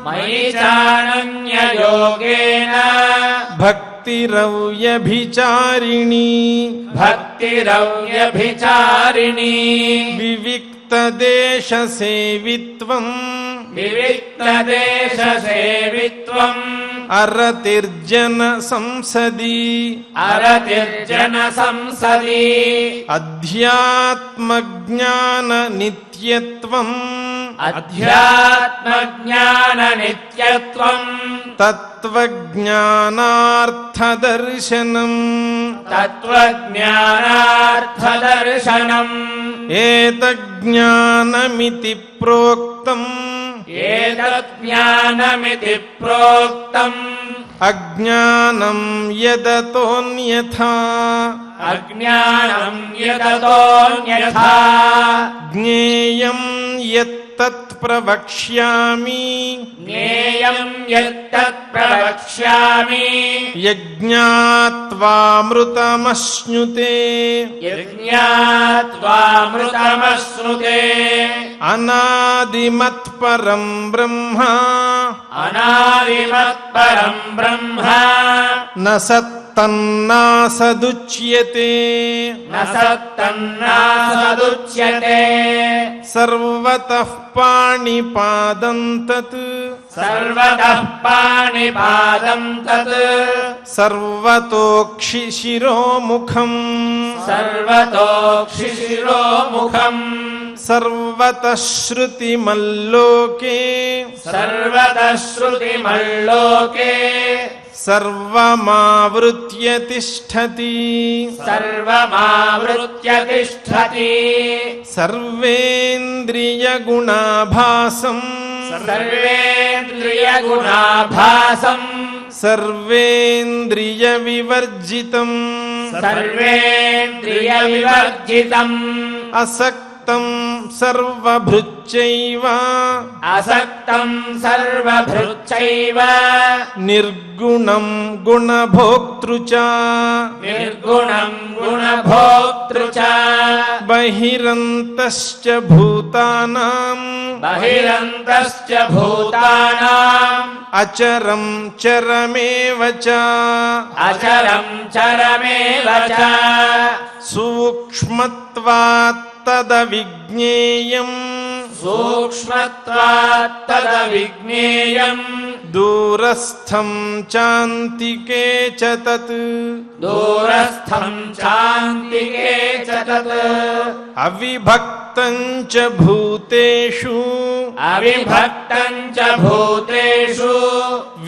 मयि चानन्ययोगेन भक्तिरव्यभिचारिणी भक्तिरव्यभिचारिणी विविक्तदेशसेवित्वम् विविक्तदेशसेवित्वम् अरतिर्जन संसदि अरतिर्जन संसदि अध्यात्मज्ञान नित्यत्वम् అధ్యాత్మజ్ఞాననిత్యత్వం తత్వజ్ఞానార్థదర్శనం తత్వజ్ఞానార్థదర్శనం ఏతజ్ఞానమితి ప్రోక్తం ఏతజ్ఞానమితి ప్రోక్తం అజ్ఞానం యదతోన్యథా అజ్ఞానం యదతోన్యథా జ్ఞేయం యత్తత్ ప్రవక్ష్యామి జ్ఞేయం యత్తత్ ప్రవక్ష్యామి యజ్ఞాత్వామృతమశ్నుతే యజ్ఞాత్వామృతమశ్నుతే అనాదిమత్పరం బ్రహ్మ అనాదిమత్పరం బ్రహ్మ న సత్తన్నాసదుచ్యతే న సత్తన్నాసదుచ్యతే సర్వతః పాణిపాదం తత్ సర్వతః పాణిపాదం తత్ సర్వతోక్షిశిరోముఖం సర్వతోక్షిశిరోముఖం సర్వతః శృతిమల్లోకే సర్వతః శృతిమల్లోకే సర్వమావృత్య తిష్టతి సర్వమావృత్య తిష్టతి సర్వేంద్రియగుణాభాసం సర్వేంద్రియగుణాభాసం సర్వేంద్రియవివర్జితం సర్వేంద్రియవివర్జితం అసక్తం సర్వభృచ్చైవ అసక్తం సర్వభృచ్చైవ నిర్గుణం గుణభోక్తృ చ నిర్గుణం గుణభోక్తృ చ బహిరంతశ్చ భూతానాం బహిరంతశ్చ భూతానాం అచరం చరమేవ చ అచరం చరమేవ చ సూక్ష్మత్వాత్ తదవిజ్ఞేయం సూక్ష్మత్వాత్ తదవిజ్ఞేయం దూరస్థం చాంతికే చ తత్ దూరస్థం చాంతికే చ తత్ అవిభక్తం చ భూతేషు అవిభక్తం చ భూతేషు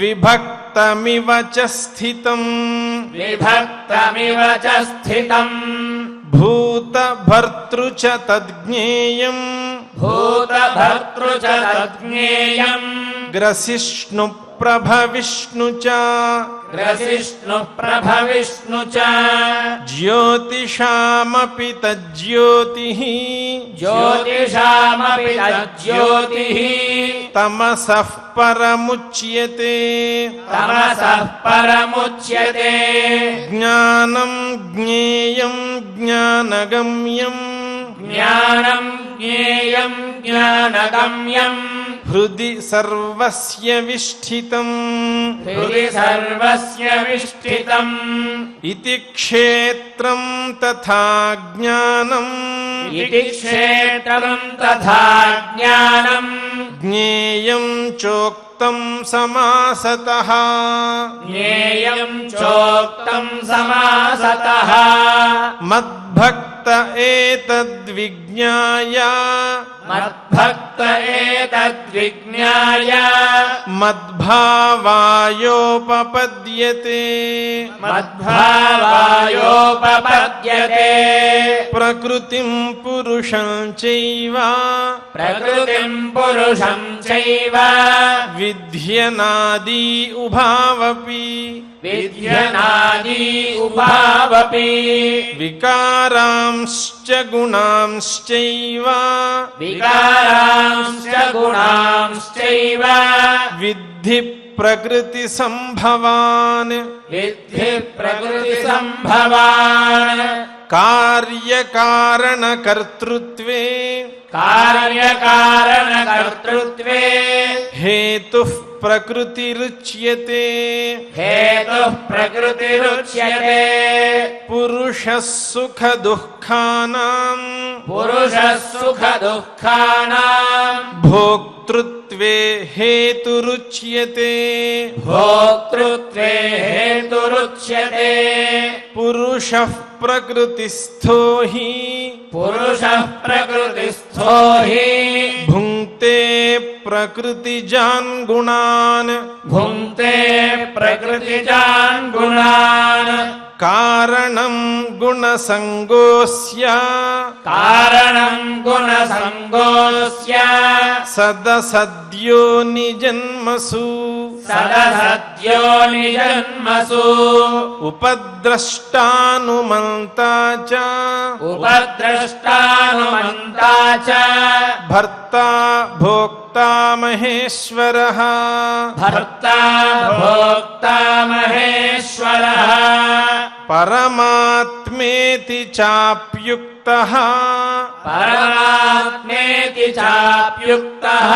విభక్తమివ చ స్థితం విభక్తమివ చ స్థితం భూతభర్తృ చ తద్జ్ఞేయం భూతభర్తృ చ తజ్ఞేయం గ్రసిష్ణు ప్రభవిష్ణు చ గ్రసిష్ణు ప్రభవిష్ణు చ జ్యోతిషామపి తజ్జ్యోతిః జ్యోతిషామపి తజ్జ్యోతిః తమసః పరముచ్యతే తమసః పరముచ్యతే జ్ఞానం జ్ఞేయం జ్ఞానగమ్యం జ్ఞానం జ్ఞేయం జ్ఞానగమ్యం హృది సర్వస్య విష్ఠితం హృది సర్వస్య విష్ఠితం ఇతి క్షేత్రం తథా జ్ఞానం ఇతి క్షేత్రం తథా జ్ఞానం జ్ఞేయం చోక్తం సమాసతః జ్ఞేయం చోక్తం సమాసతః మద్భక్త ఏతద్విజ్ఞాయ మద్భక్త ఏతద్విజ్ఞాయ మద్భావాయోపపద్యతే మద్భావాయోపపద్యతే ప్రకృతిం పురుషం చైవ ప్రకృతిం పురుషం చైవ విద్యనాది ఉభావపి విద్యనాది ఉభావపి వికారాంశ్చ గుణాంశ్చైవ వికారాంశ్చ గుణాంశ్చైవ విద్ధి ప్రకృతి సంభవాన్ విద్ధి ప్రకృతి సంభవాన్ కార్యకారణకర్తృత్వే కార్యకారణకర్తృత్వే హేతుః ప్రకృతిరుచ్యతే హేతుః ప్రకృతిరుచ్యతే పురుషः సుఖ దుఃఖానాం పురుషः సుఖ దుఃఖానాం భోక్తృత్వే హేతురుచ్యతే భోక్తృత్వే హేతురుచ్యతే పురుషः ప్రకృతిస్థో హి పురుషः ప్రకృతిస్థో హి భుంక్తే भुङ्क्ते प्रकृतिजान् गुणान् भुङ्क्ते प्रकृतिजान् गुणान् कारणं गुणसङ्गोऽस्य कारणं गुणसङ्गोऽस्य सदसद्यो निजन्मसु सदसद्यो निजन्मसु उपद्रष्टानुमन्ता च उपद्रष्टानुमन्ता च भर्ता भोक्ता महेश्वरः भर्ता भोक्ता महेश्वरः परमात्मेति चाप्युक्तः परमात्मेति चाप्युक्तः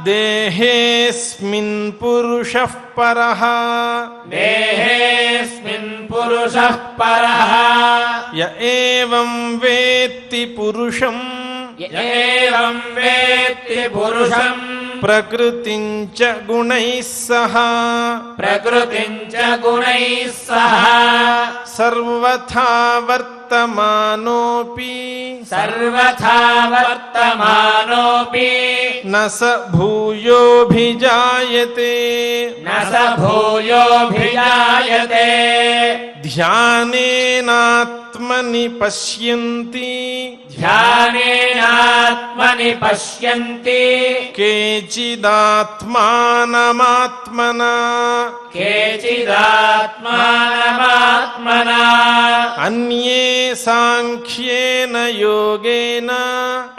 देहेऽस्मिन् पुरुषः परः देहेऽस्मिन् पुरुषः परः य एवं वेत्ति पुरुषं य एवं वेत्ति पुरुषम् प्रकृतिं च गुणैः सह प्रकृतिं च गुणैः सह सर्वथा वर्तमानोऽपि सर्वथा वर्तमानोऽपि न स भूयोऽभिजायते न स भूयोऽभिजायते ध्यानेनात्मनि पश्यन्ति ध्यानेनात्मनि पश्यन्ति केचिदात्मानमात्मना केचिदात्मानमात्मना अन्ये साङ्ख्येन योगेन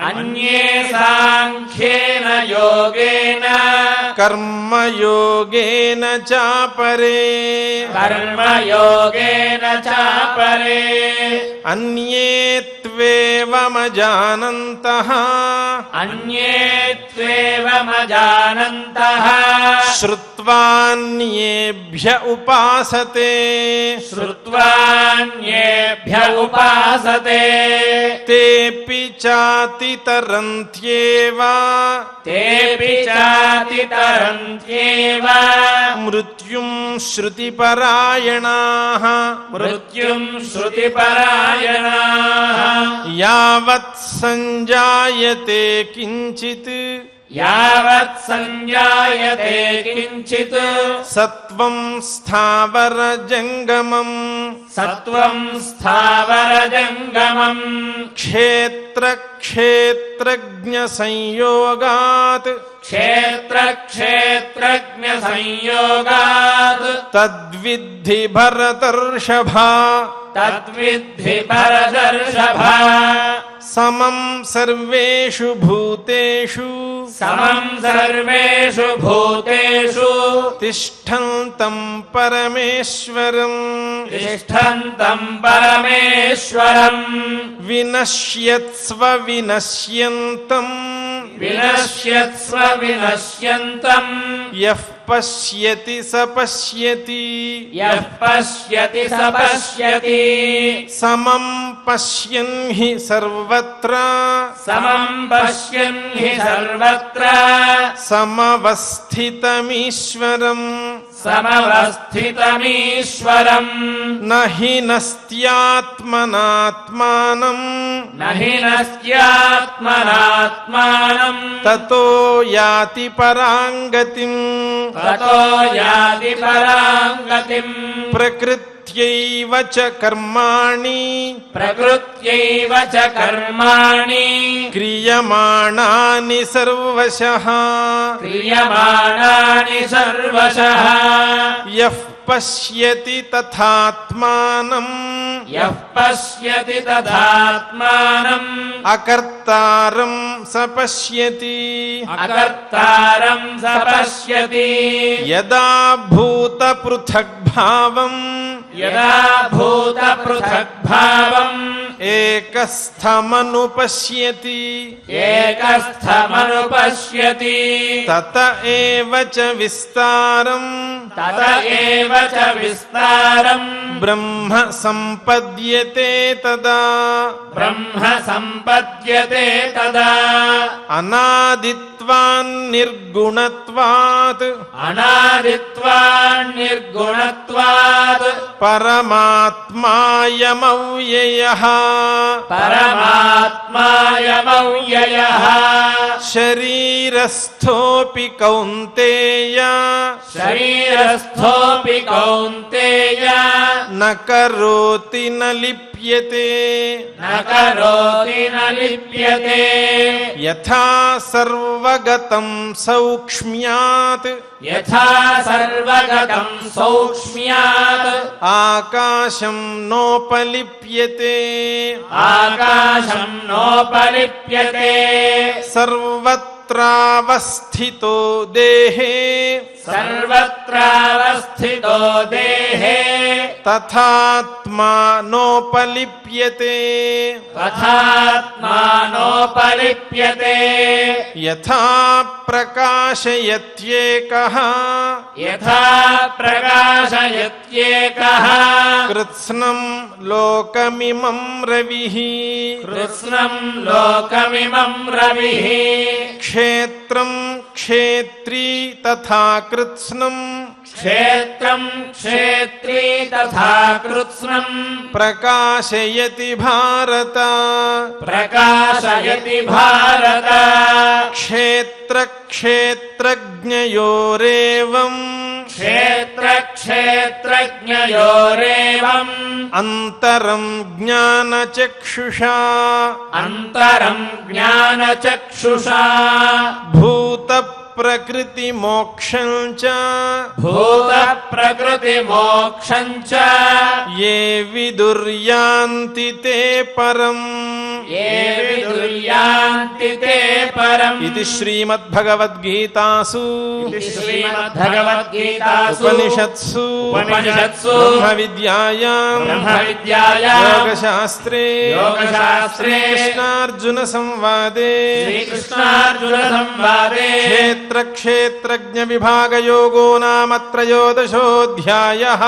अन्ये साङ्ख्येन योगेन कर्मयोगेन चापरे कर्मयोगेन चापरे अन्ये त्वेवमजानन्तः अन्ये त्वेवमजानन्तः श्रुत्वान्येभ्य उपासते श्रुत्वान्येभ्य उपासते तेऽपि चातितरन्त्येव तेऽपि चातितरन्त्येव मृत्युं श्रुतिपरायणाः मृत्युं श्रुतिपरायणाः यावत् सञ्जायते किञ्चित् यावत् सञ्जायते किञ्चित् सत्त्वं स्थावरजङ्गमम् सत्त्वं स्थावरजङ्गमम् क्षेत्रक्षेत्रज्ञसंयोगात् क्षेत्रक्षेत्रज्ञसंयोगात् तद्विद्धि भरतर्षभा तद्विद्धि भरतर्षभा समं सर्वेषु भूतेषु समं सर्वेषु भूतेषु तिष्ठन्तं परमेश्वरम् तिष्ठन्तं परमेश्वरम् विनश्यत्स्व विनश्यन्तम् विनश्यत्स्व विनश्यन्तम् यः पश्यति स पश्यति यः पश्यति स पश्यति समं पश्यन् हि सर्वत्र समं पश्यन् हि सर्वत्र समवस्थितमीश्वरम् समवस्थितमीश्वरम् न हि नस्त्यात्मनात्मानम् न हि नस्त्यात्मनात्मानम् ततो याति पराङ्गतिम् ततो याति परां गतिम् प्रकृत्यैव च कर्माणि प्रकृत्यैव च कर्माणि क्रियमाणानि सर्वशः क्रियमाणानि सर्वशः यः पश्यति तथात्मानम् यः पश्यति तथात्मानम् अकर्तारं स पश्यति अकर्तारं स पश्यति यदा भूतपृथग्भावम् यदा भूतपृथग्भावम् एकस्थमनुपश्यति एकस्थमनुपश्यति तत एव च विस्तारम् तत एव च विस्तारम् ब्रह्म सम्पद्यते तदा ब्रह्म सम्पद्यते तदा अनादित्व अनादित्वान्निर्गुणत्वात् अनादित्वान्निर्गुणत्वात् परमात्मायमव्ययः परमात्मायमव्ययः शरीरस्थोऽपि कौन्तेय शरीरस्थोऽपि कौन्तेय न करोति न लिप्यते न करोति न लिप्यते यथा सर्वगतं सौक्ष्म्यात् यथा सर्वगतं सौक्ष्म्यात् आकाशं नोपलिप्यते आकाशं नोपलिप्यते सर्वत्रावस्थितो देहे सर्वत्रावस्थितो देहे तथात्मा नोपलिप्यते तथात्मानोपलिप्यते यथा प्रकाशयत्येकः यथा प्रकाशयत्येकः कृत्स्नं लोकमिमं रविः कृत्स्नं लोकमिमं रविः क्षेत्रं क्षेत्री तथा कृत्स्नं क्षेत्रं क्षेत्री तथा कृत्स्नं प्रकाशयति भारत प्रकाशयति भारत क्षेत्रक्षेत्रज्ञयोरेवम् क्षेत्रक्षेत्रज्ञयोरेवम् अन्तरं ज्ञानचक्षुषा अन्तरं ज्ञानचक्षुषा भूतप्रकृतिमोक्षं च भूतप्रकृतिमोक्षं च ये विदुर्यान्ति ते परम् ये विदुर्यान्ति ते परम् इति श्रीमद्भगवद्गीतासु श्रीमद्भगवद्गीतासु उपनिषत्सु ब्रह्मविद्यायां योगशास्त्रे कृष्णार्जुनसंवादे श्रीकृष्णार्जुनसंवादे क्षेत्रक्षेत्रज्ञविभागयोगो नाम त्रयोदशोऽध्यायः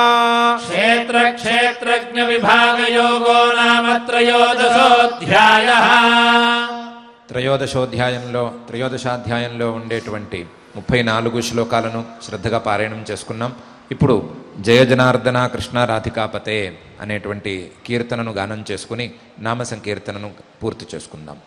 क्षेत्रक्षेत्रज्ञविभागयोगो नाम त्रयोदशोऽध्यायः త్రయోదశాధ్యాయంలో ఉండేటువంటి 34 శ్లోకాలను శ్రద్ధగా పారాయణం చేసుకున్నాం. ఇప్పుడు జయ జనార్దన కృష్ణ రాధికాపతే అనేటువంటి కీర్తనను గానం చేసుకుని నామ సంకీర్తనను పూర్తి చేసుకుందాం.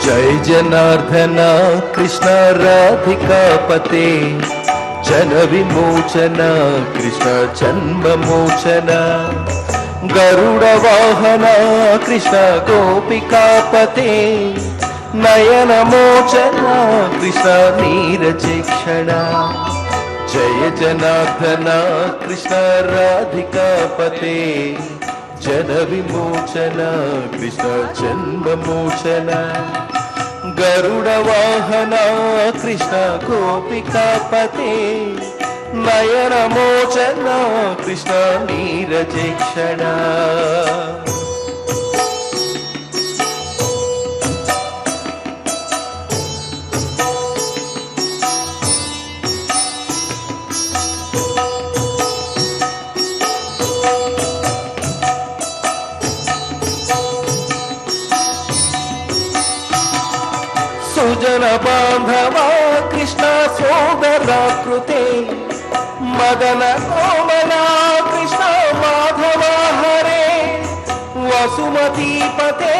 जय जनार्दन कृष्ण राधिकापते जन विमोचन कृष्ण जन्म मोचन गरुड़ वाहन कृष्ण गोपिकापते नयन मोचन कृष्ण नीरचेक्षण जय जनार्दन कृष्ण राधिकापते जन विमोचन कृष्ण जन्म मोचन गरुड़ वाहन कृष्ण गोपिकापते नयन मोचन कृष्ण नीरजेक्षण सुजन बांधवा कृष्ण सोदरा कृते मदन कोमला कृष्ण माधवा हरे वसुमती पते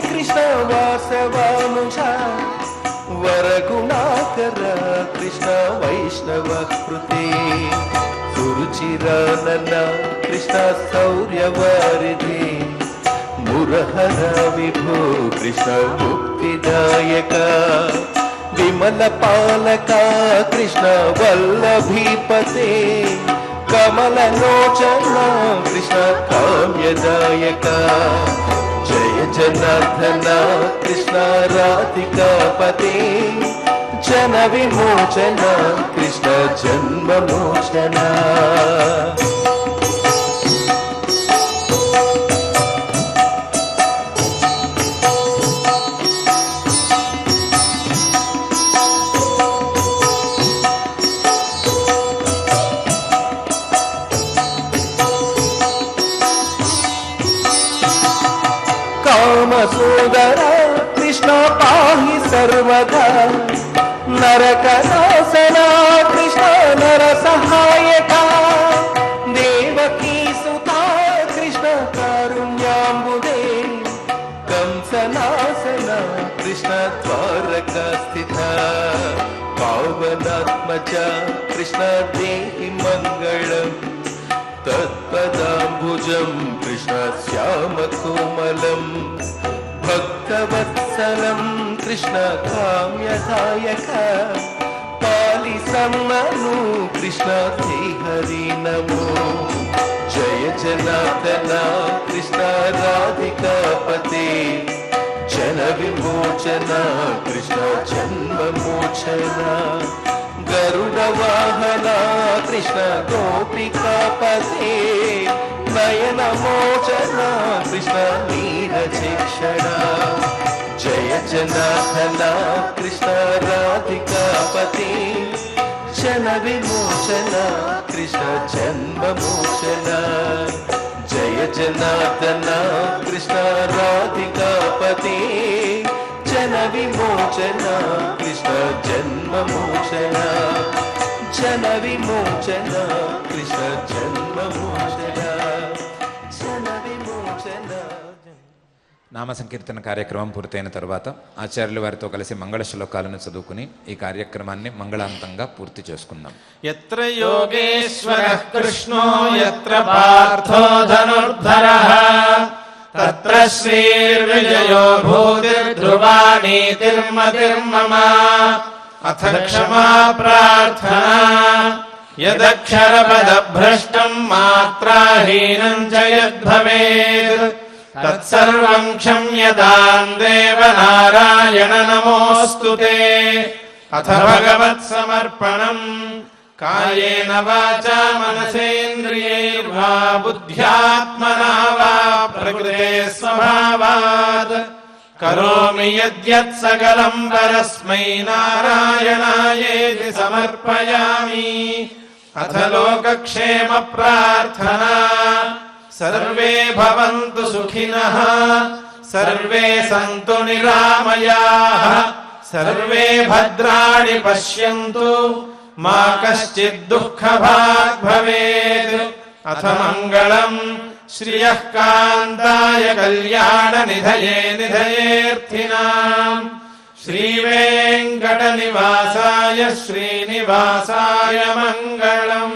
कृष्ण वासवानुषा वरगुणाकर कृष्ण वैष्णव कृते सुरुचिरानन कृष्ण शौर्यवारिधे मुरहर विभो कृष्ण मुक्तिदायक विमल पालक कृष्ण वल्लभीपते कमल लोचन कृष्ण काम्यदायक जय జనార్దన కృష్ణ రాధికాపతే జన విమోచన కృష్ణ జన్మమోచన కామసోదర కృష్ణ పాహి సర్వదా నరకనాశన కృష్ణ నర సహాయక దేవకీ సుతా కృష్ణ కారుణ్యాంబుదే కంసనాశన కృష్ణ ద్వారక స్థిత పావనాత్మజ కృష్ణ దేహి మంగళం తత్పదాంబుజం కృష్ణ శ్యామకోమలం భక్తవత్సలం కృష్ణ కామ్యదాయక పాలిసమ్మను కృష్ణ తే హరి నమో జయ జనార్దన కృష్ణ రాధికాపతే జన విమోచన కృష్ణ జన్మమోచన గరుడ వాహన కృష్ణ గోపికాపతే నయన మోచన కృష్ణ నీరజేక్షణ జయ జనార్దన కృష్ణ రాధికాపతే జన విమోచన కృష్ణ జన్మమోచన జయ జనార్దన కృష్ణ రాధికాపతే జన విమోచన కృష్ణ జన్మమోచన జన విమోచన కృష్ణ జన్మమోచన జన విమోచన. నామ సంకీర్తన కార్యక్రమం పూర్తయిన తర్వాత ఆచార్యుల వారితో కలిసి మంగళ శ్లోకాలను చదువుకుని ఈ కార్యక్రమాన్ని మంగళాంతంగా పూర్తి చేసుకుందాం. యత్ర యోగేశ్వరః కృష్ణో యత్ర పార్థో ధనుర్ధరః తత్ర శ్రీర్విజయో భూతిర్ధ్రువా నీతిర్మతిర్మమ అథ క్షమా ప్రార్థనా యదక్షరపదభ్రష్టం మాత్రాహీనం చ యద్భవేత్ తత్సర్వం క్షమ్యతాం దేవ నారాయణ నమోऽस्तु తే. అథ భగవత్సమర్పణం కాయేన వాచా మనసేంద్రియైర్వా బుద్ధ్యాత్మనా వా ప్రకృతే స్వభావాత్ కరోమి యద్యత్ సకలం పరస్మై నారాయణాయేతి సమర్పయామి. అథ లోకక్షేమ ప్రార్థనా సర్వే భవంతు సుఖినః సర్వే సంతు నిరామయాః సర్వే భద్రాణి పశ్యంతు మా కశ్చిద్ దుఃఖభాగ్ భవేత్. అథ మంగళం శ్రియః కాంతాయ కళ్యాణ నిధయే నిధయేర్థినాం శ్రీవేంకట నివాసాయ శ్రీనివాసాయ మంగళం.